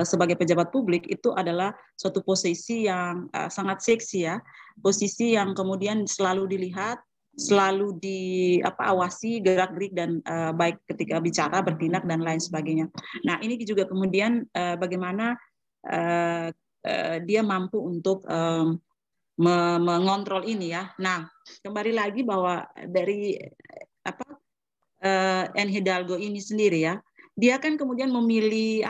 sebagai pejabat publik itu adalah suatu posisi yang sangat seksi ya, posisi yang kemudian selalu dilihat, selalu diawasi gerak-gerik dan baik ketika bicara, bertindak dan lain sebagainya. Nah, ini juga kemudian bagaimana dia mampu untuk mengontrol ini ya. Nah, kembali lagi bahwa dari Anne Hidalgo ini sendiri ya, dia kan kemudian memilih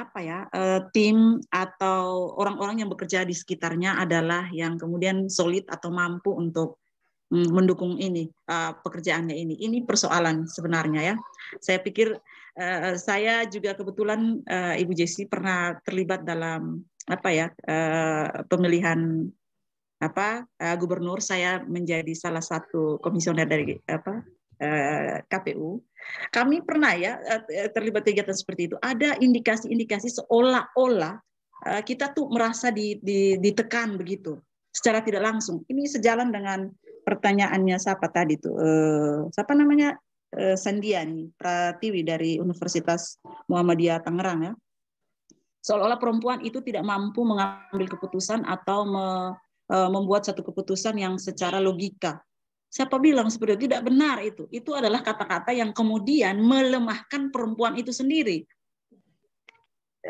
tim atau orang-orang yang bekerja di sekitarnya adalah yang kemudian solid atau mampu untuk mendukung ini pekerjaannya ini. Ini persoalan sebenarnya ya. Saya pikir saya juga kebetulan Ibu Jessi pernah terlibat dalam pemilihan gubernur. Saya menjadi salah satu komisioner dari KPU. Kami pernah ya terlibat kegiatan seperti itu. Ada indikasi-indikasi seolah-olah kita tuh merasa ditekan begitu secara tidak langsung. Ini sejalan dengan pertanyaannya siapa tadi tuh? Siapa namanya? Sandiani Pratiwi dari Universitas Muhammadiyah Tangerang ya. Seolah-olah perempuan itu tidak mampu mengambil keputusan atau membuat satu keputusan yang secara logika. Siapa bilang seperti itu? Tidak benar itu. Itu adalah kata-kata yang kemudian melemahkan perempuan itu sendiri.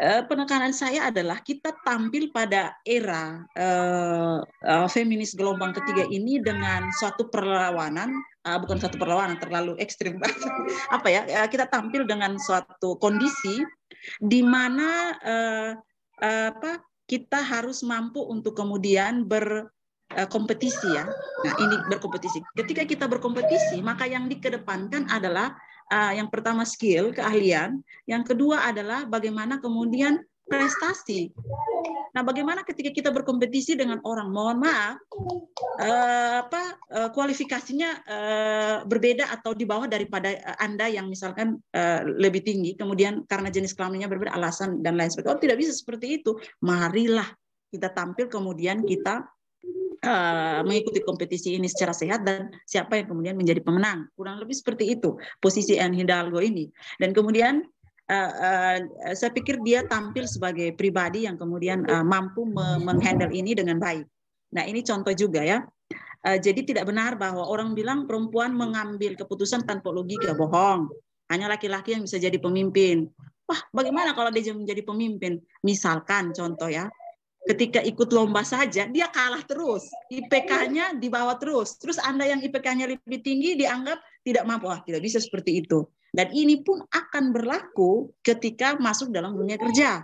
Penekanan saya adalah kita tampil pada era feminis gelombang ketiga ini dengan suatu perlawanan, bukan suatu perlawanan terlalu ekstrim, kita tampil dengan suatu kondisi di mana kita harus mampu untuk kemudian berkompetisi ya. Nah, ini berkompetisi. Ketika kita berkompetisi, maka yang dikedepankan adalah yang pertama skill, keahlian, yang kedua adalah bagaimana kemudian prestasi. Nah, bagaimana ketika kita berkompetisi dengan orang, mohon maaf, kualifikasinya berbeda atau di bawah daripada Anda yang misalkan lebih tinggi, kemudian karena jenis kelaminnya berbeda, alasan dan lain sebagainya. Oh, tidak bisa seperti itu. Marilah kita tampil, kemudian kita mengikuti kompetisi ini secara sehat, dan siapa yang kemudian menjadi pemenang. Kurang lebih seperti itu posisi Anne Hidalgo ini. Dan kemudian saya pikir dia tampil sebagai pribadi yang kemudian mampu menghandle ini dengan baik. Nah, ini contoh juga ya. Jadi tidak benar bahwa orang bilang perempuan mengambil keputusan tanpa logika. Bohong. Hanya laki-laki yang bisa jadi pemimpin. Wah, bagaimana kalau dia menjadi pemimpin? Misalkan contoh ya, ketika ikut lomba saja, dia kalah terus. IPK-nya di bawah terus. Terus Anda yang IPK-nya lebih tinggi dianggap tidak mampu. Wah, tidak bisa seperti itu. Dan ini pun akan berlaku ketika masuk dalam dunia kerja.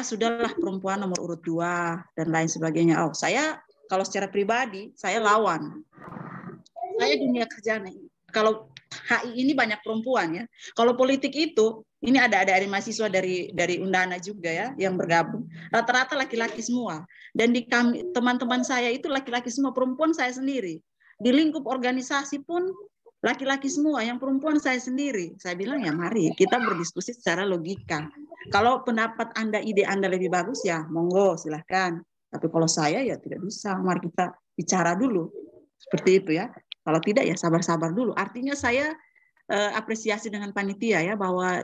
Sudahlah perempuan nomor urut 2 dan lain sebagainya. Oh, saya kalau secara pribadi, saya lawan. Saya dunia kerja nih. Kalau HI ini banyak perempuan ya. Kalau politik itu, ini ada mahasiswa dari Undana juga ya yang bergabung. Rata-rata laki-laki semua. Dan di kami teman-teman saya itu laki-laki semua, perempuan saya sendiri. Di lingkup organisasi pun laki-laki semua, yang perempuan saya sendiri. Saya bilang ya mari kita berdiskusi secara logika. Kalau pendapat Anda, ide Anda lebih bagus ya monggo silahkan. Tapi kalau saya ya tidak bisa. Mari kita bicara dulu. Seperti itu ya. Kalau tidak ya sabar-sabar dulu. Artinya saya apresiasi dengan panitia ya bahwa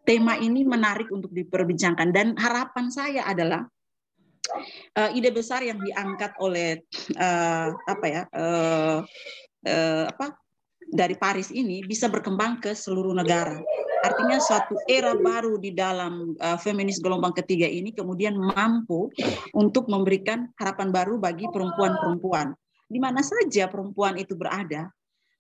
tema ini menarik untuk diperbincangkan, dan harapan saya adalah ide besar yang diangkat oleh dari Paris ini bisa berkembang ke seluruh negara. Artinya suatu era baru di dalam feminis gelombang ketiga ini kemudian mampu untuk memberikan harapan baru bagi perempuan-perempuan. Di mana saja perempuan itu berada,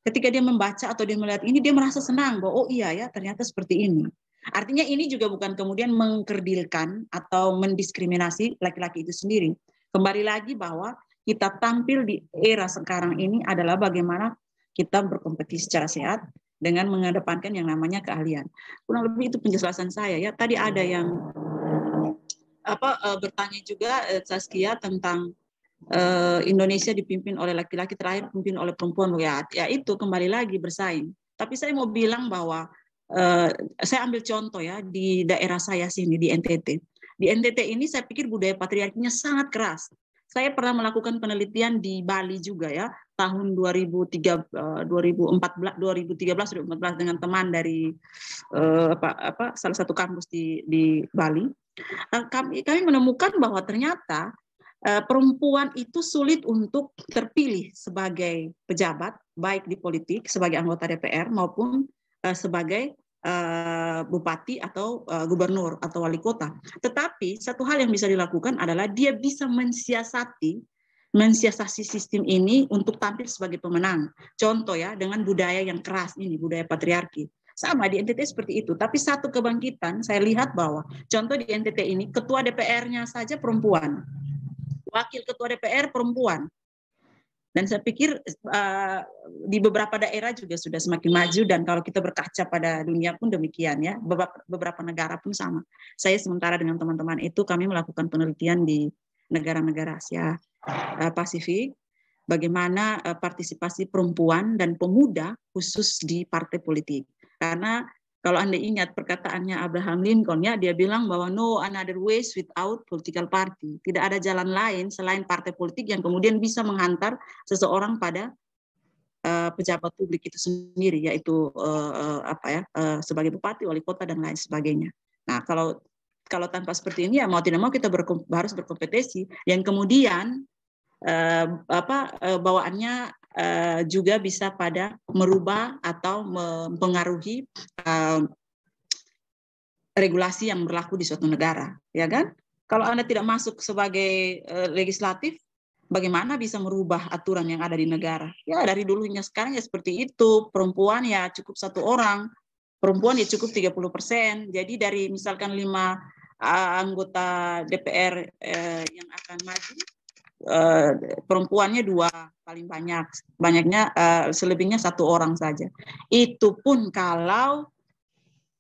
ketika dia membaca atau dia melihat ini, dia merasa senang bahwa oh iya ya ternyata seperti ini. Artinya ini juga bukan kemudian mengkerdilkan atau mendiskriminasi laki-laki itu sendiri. Kembali lagi bahwa kita tampil di era sekarang ini adalah bagaimana kita berkompetisi secara sehat, dengan mengedepankan yang namanya keahlian. Kurang lebih itu penjelasan saya ya. Tadi ada yang bertanya juga Saskia tentang Indonesia dipimpin oleh laki-laki, terakhir dipimpin oleh perempuan. Ya itu kembali lagi bersaing. Tapi saya mau bilang bahwa saya ambil contoh ya di daerah saya sini di NTT. Di NTT ini saya pikir budaya patriarkinya sangat keras. Saya pernah melakukan penelitian di Bali juga ya, tahun 2013 dengan teman dari salah satu kampus di Bali. Kami menemukan bahwa ternyata perempuan itu sulit untuk terpilih sebagai pejabat, baik di politik, sebagai anggota DPR maupun sebagai bupati atau gubernur atau wali kota. Tetapi satu hal yang bisa dilakukan adalah dia bisa mensiasati sistem ini untuk tampil sebagai pemenang. Contoh ya, dengan budaya yang keras ini, budaya patriarki. Sama di NTT seperti itu. Tapi satu kebangkitan, saya lihat bahwa contoh di NTT ini, ketua DPR-nya saja perempuan. Wakil ketua DPR perempuan. Dan saya pikir di beberapa daerah juga sudah semakin maju, dan kalau kita berkaca pada dunia pun demikian ya, beberapa negara pun sama. Saya sementara dengan teman-teman itu kami melakukan penelitian di negara-negara Asia Pasifik, bagaimana partisipasi perempuan dan pemuda khusus di partai politik. Karena kalau Anda ingat perkataannya Abraham Lincoln ya, dia bilang bahwa no another ways without political party. Tidak ada jalan lain selain partai politik yang kemudian bisa menghantar seseorang pada pejabat publik itu sendiri, yaitu sebagai bupati, wali kota dan lain sebagainya. Nah, kalau tanpa seperti ini ya mau tidak mau kita harus berkompetisi, yang kemudian bawaannya juga bisa pada merubah atau mempengaruhi regulasi yang berlaku di suatu negara, ya kan? Kalau Anda tidak masuk sebagai legislatif, bagaimana bisa merubah aturan yang ada di negara? Ya dari dulunya sekarang ya seperti itu. Perempuan ya cukup 1 orang, perempuan ya cukup 30%. Jadi dari misalkan 5 anggota DPR yang akan maju, perempuannya 2 paling banyaknya selebihnya 1 orang saja. Itu pun kalau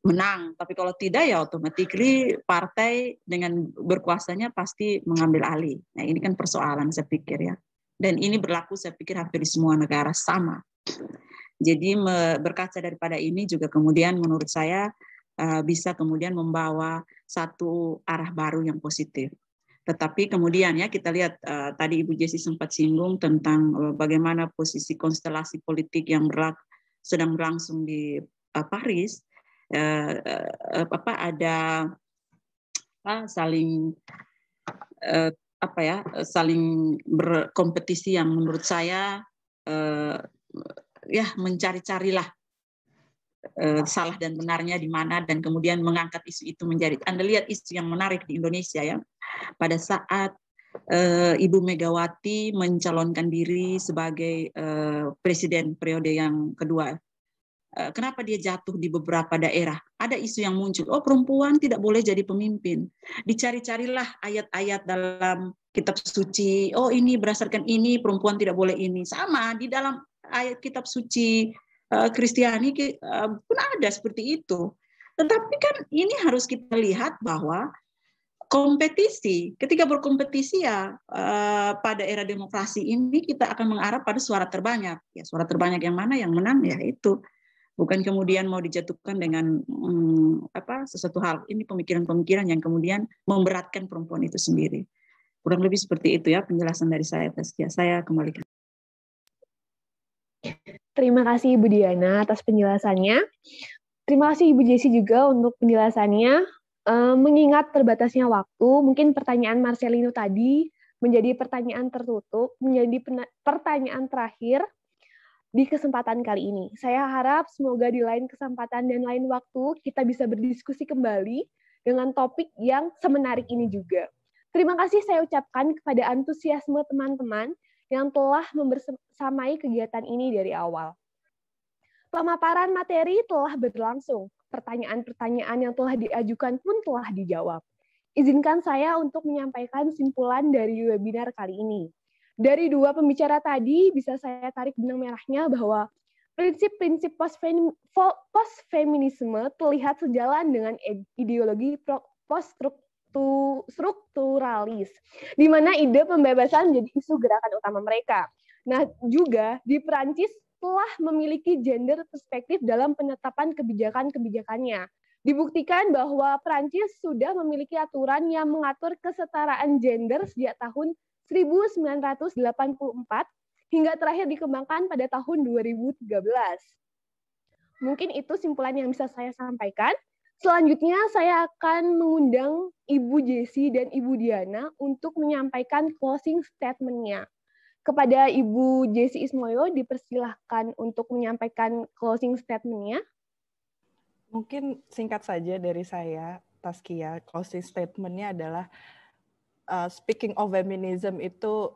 menang, tapi kalau tidak ya automatically partai dengan berkuasanya pasti mengambil alih. Nah ini kan persoalan saya pikir ya, dan ini berlaku saya pikir hampir di semua negara sama. Jadi berkaca daripada ini juga kemudian menurut saya bisa kemudian membawa satu arah baru yang positif. Tetapi kemudian ya kita lihat tadi Ibu Jessi sempat singgung tentang bagaimana posisi konstelasi politik yang sedang berlangsung di Paris, ada saling saling berkompetisi yang menurut saya ya mencari-carilah salah dan benarnya di mana, dan kemudian mengangkat isu itu menjadi. Anda lihat isu yang menarik di Indonesia ya, pada saat Ibu Megawati mencalonkan diri sebagai presiden periode yang kedua. Kenapa dia jatuh di beberapa daerah? Ada isu yang muncul, oh perempuan tidak boleh jadi pemimpin. Dicari-carilah ayat-ayat dalam kitab suci, oh ini berdasarkan ini perempuan tidak boleh ini. Sama di dalam ayat kitab suci Kristiani pun ada seperti itu. Tetapi kan ini harus kita lihat bahwa kompetisi, ketika berkompetisi ya pada era demokrasi ini kita akan mengarah pada suara terbanyak. Ya, suara terbanyak yang mana yang menang ya itu. Bukan kemudian mau dijatuhkan dengan sesuatu hal. Ini pemikiran-pemikiran yang kemudian memberatkan perempuan itu sendiri. Kurang lebih seperti itu ya penjelasan dari saya, Taskia. Saya kembalikan. Terima kasih Ibu Diana atas penjelasannya. Terima kasih Ibu Jessi juga untuk penjelasannya. Mengingat terbatasnya waktu, mungkin pertanyaan Marcelino tadi menjadi pertanyaan tertutup, menjadi pertanyaan terakhir di kesempatan kali ini. Saya harap semoga di lain kesempatan dan lain waktu kita bisa berdiskusi kembali dengan topik yang semenarik ini juga. Terima kasih saya ucapkan kepada antusiasme teman-teman yang telah membersamai kegiatan ini dari awal. Pemaparan materi telah berlangsung. Pertanyaan-pertanyaan yang telah diajukan pun telah dijawab. Izinkan saya untuk menyampaikan simpulan dari webinar kali ini. Dari 2 pembicara tadi, bisa saya tarik benang merahnya bahwa prinsip-prinsip post-feminisme terlihat sejalan dengan ideologi post-strukturalis, di mana ide pembebasan menjadi isu gerakan utama mereka. Nah, juga di Perancis telah memiliki gender perspektif dalam penetapan kebijakan-kebijakannya. Dibuktikan bahwa Perancis sudah memiliki aturan yang mengatur kesetaraan gender sejak tahun 1984 hingga terakhir dikembangkan pada tahun 2013. Mungkin itu simpulan yang bisa saya sampaikan. Selanjutnya saya akan mengundang Ibu Jessie dan Ibu Diana untuk menyampaikan closing statement-nya. Kepada Ibu Jessie Ismoyo dipersilahkan untuk menyampaikan closing statement-nya. Mungkin singkat saja dari saya, Taskia. Closing statement-nya adalah speaking of feminism itu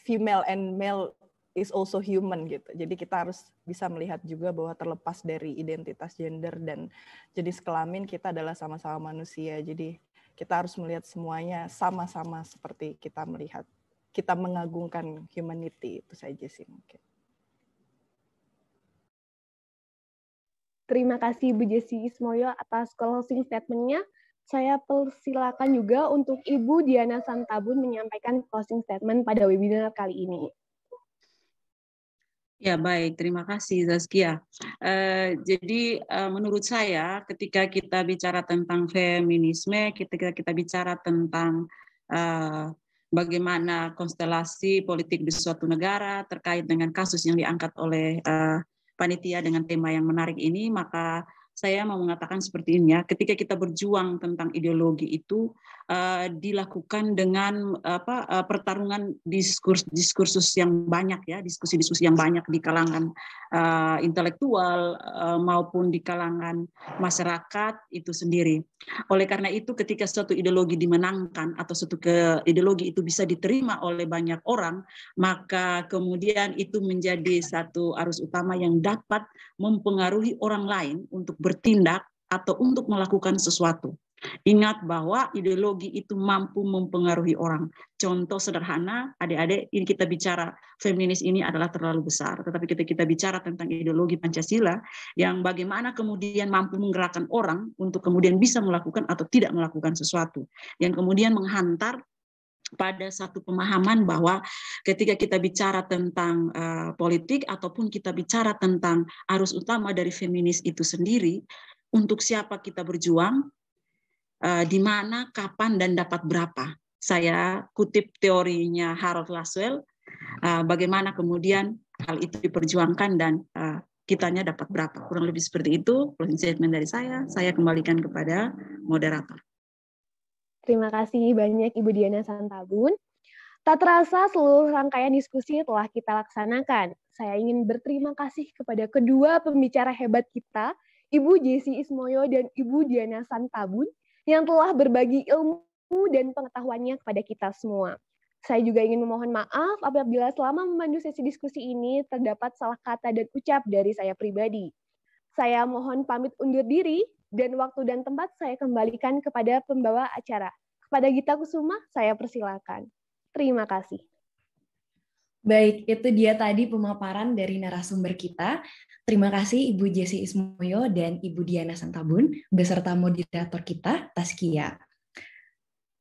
female and male is also human gitu. Jadi kita harus bisa melihat juga bahwa terlepas dari identitas gender dan jenis kelamin, kita adalah sama-sama manusia. Jadi kita harus melihat semuanya sama-sama seperti kita melihat, kita mengagungkan humanity, itu saja sih mungkin. Terima kasih Bu Jessie Ismoyo atas closing statement-nya. Saya persilakan juga untuk Ibu Diana Santabun menyampaikan closing statement pada webinar kali ini. Ya, baik. Terima kasih, Zaskia. Jadi, menurut saya, ketika kita bicara tentang feminisme, ketika kita bicara tentang bagaimana konstelasi politik di suatu negara terkait dengan kasus yang diangkat oleh panitia dengan tema yang menarik ini, maka saya mau mengatakan seperti ini ya, ketika kita berjuang tentang ideologi itu dilakukan dengan pertarungan diskursus yang banyak ya, diskusi-diskusi yang banyak di kalangan intelektual maupun di kalangan masyarakat itu sendiri. Oleh karena itu ketika suatu ideologi dimenangkan atau suatu ideologi itu bisa diterima oleh banyak orang, maka kemudian itu menjadi satu arus utama yang dapat mempengaruhi orang lain untuk bertindak atau untuk melakukan sesuatu. Ingat bahwa ideologi itu mampu mempengaruhi orang. Contoh sederhana, adik-adik, ini kita bicara feminis ini adalah terlalu besar. Tetapi ketika kita bicara tentang ideologi Pancasila, yang bagaimana kemudian mampu menggerakkan orang untuk kemudian bisa melakukan atau tidak melakukan sesuatu. Yang kemudian menghantar pada satu pemahaman bahwa ketika kita bicara tentang politik ataupun kita bicara tentang arus utama dari feminis itu sendiri, untuk siapa kita berjuang, di mana, kapan, dan dapat berapa. Saya kutip teorinya Harold Laswell, bagaimana kemudian hal itu diperjuangkan dan kitanya dapat berapa. Kurang lebih seperti itu closing statement dari saya kembalikan kepada moderator. Terima kasih banyak Ibu Diana Santabun. Tak terasa seluruh rangkaian diskusi telah kita laksanakan. Saya ingin berterima kasih kepada kedua pembicara hebat kita, Ibu Jessie Ismoyo dan Ibu Diana Santabun, yang telah berbagi ilmu dan pengetahuannya kepada kita semua. Saya juga ingin memohon maaf apabila selama memandu sesi diskusi ini terdapat salah kata dan ucap dari saya pribadi. Saya mohon pamit undur diri, dan waktu dan tempat saya kembalikan kepada pembawa acara. Kepada Gita Kusuma, saya persilakan. Terima kasih. Baik, itu dia tadi pemaparan dari narasumber kita. Terima kasih Ibu Jessie Ismoyo dan Ibu Diana Santabun, beserta moderator kita, Taskia.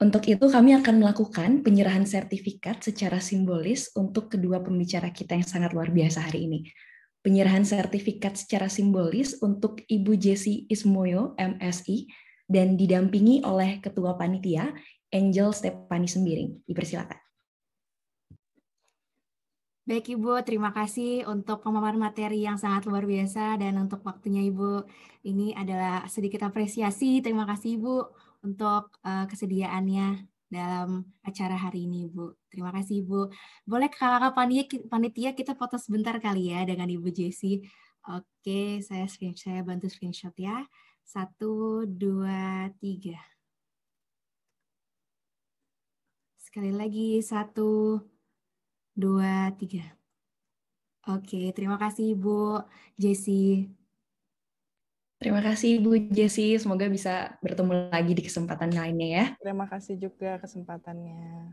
Untuk itu kami akan melakukan penyerahan sertifikat secara simbolis untuk kedua pembicara kita yang sangat luar biasa hari ini. Penyerahan sertifikat secara simbolis untuk Ibu Jessie Ismoyo, MSI, dan didampingi oleh Ketua Panitia, Angel Stefani Sembiring. Dipersilakan. Baik Ibu, terima kasih untuk pemaparan materi yang sangat luar biasa dan untuk waktunya Ibu. Ini adalah sedikit apresiasi. Terima kasih Ibu untuk kesediaannya dalam acara hari ini Ibu. Terima kasih Ibu. Boleh kakak panitia kita foto sebentar kali ya dengan Ibu Jessie. Oke, saya bantu screenshot ya. 1, 2, 3. Sekali lagi 1, 2, 3. Oke, terima kasih Ibu Jessie. Terima kasih Ibu Jessie, semoga bisa bertemu lagi di kesempatan lainnya ya. Terima kasih juga kesempatannya.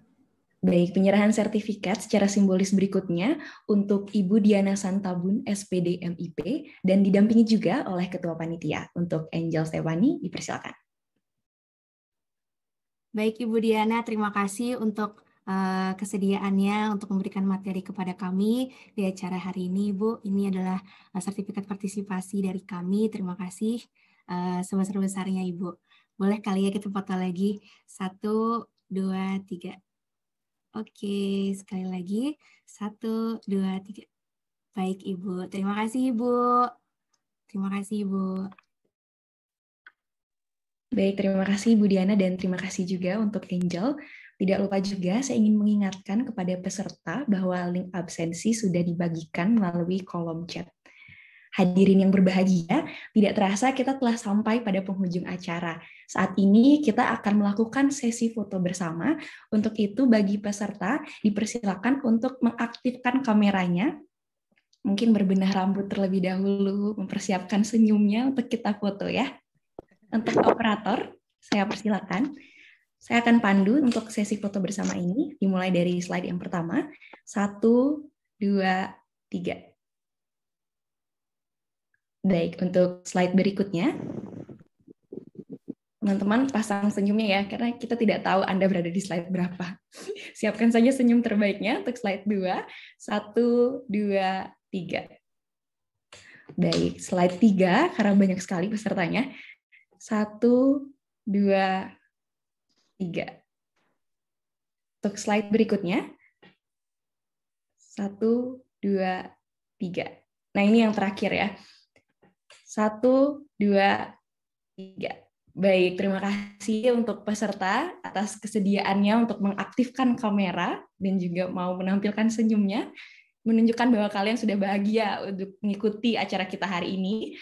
Baik, penyerahan sertifikat secara simbolis berikutnya untuk Ibu Diana Santabun, SPD MIP, dan didampingi juga oleh Ketua Panitia. Untuk Angel Stefani, dipersilakan. Baik Ibu Diana, terima kasih untuk kesediaannya untuk memberikan materi kepada kami di acara hari ini, Ibu. Ini adalah sertifikat partisipasi dari kami. Terima kasih sebesar-besarnya, Ibu. Boleh kali ya kita foto lagi. 1, 2, 3. Oke, sekali lagi. 1, 2, 3. Baik, Ibu. Terima kasih, Ibu. Terima kasih, Ibu. Baik, terima kasih Bu Diana dan terima kasih juga untuk Angel. Tidak lupa juga saya ingin mengingatkan kepada peserta bahwa link absensi sudah dibagikan melalui kolom chat. Hadirin yang berbahagia, tidak terasa kita telah sampai pada penghujung acara. Saat ini kita akan melakukan sesi foto bersama. Untuk itu bagi peserta dipersilakan untuk mengaktifkan kameranya, mungkin berbenah rambut terlebih dahulu, mempersiapkan senyumnya untuk kita foto ya. Untuk operator, saya persilakan. Saya akan pandu untuk sesi foto bersama ini, dimulai dari slide yang pertama. 1, 2, 3. Baik, untuk slide berikutnya, teman-teman pasang senyumnya ya, karena kita tidak tahu Anda berada di slide berapa. Siapkan saja senyum terbaiknya untuk slide 2. 1, 2, 3. Baik, slide 3, karena banyak sekali pesertanya. 1, 2, 3. Untuk slide berikutnya. 1, 2, 3. Nah, ini yang terakhir ya. 1, 2, 3. Baik, terima kasih untuk peserta atas kesediaannya untuk mengaktifkan kamera dan juga mau menampilkan senyumnya, menunjukkan bahwa kalian sudah bahagia untuk mengikuti acara kita hari ini.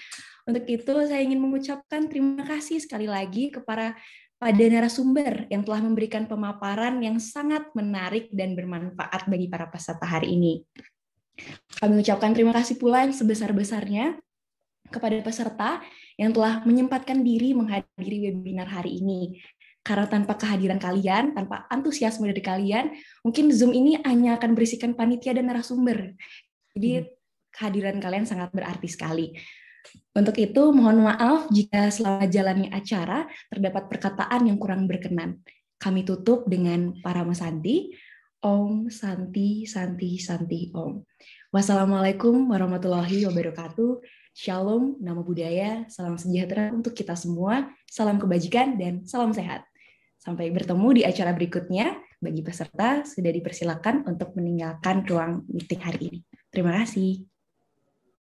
Untuk itu, saya ingin mengucapkan terima kasih sekali lagi kepada narasumber yang telah memberikan pemaparan yang sangat menarik dan bermanfaat bagi para peserta hari ini. Kami mengucapkan terima kasih pula yang sebesar-besarnya kepada peserta yang telah menyempatkan diri menghadiri webinar hari ini. Karena tanpa kehadiran kalian, tanpa antusiasme dari kalian, mungkin Zoom ini hanya akan berisikan panitia dan narasumber. Jadi kehadiran kalian sangat berarti sekali. Untuk itu, mohon maaf jika selama jalannya acara terdapat perkataan yang kurang berkenan. Kami tutup dengan Parama Santi. Om Santi Santi Santi Om. Wassalamualaikum warahmatullahi wabarakatuh. Shalom, Namo Buddhaya, salam sejahtera untuk kita semua, salam kebajikan, dan salam sehat. Sampai bertemu di acara berikutnya. Bagi peserta, sudah dipersilakan untuk meninggalkan ruang meeting hari ini. Terima kasih.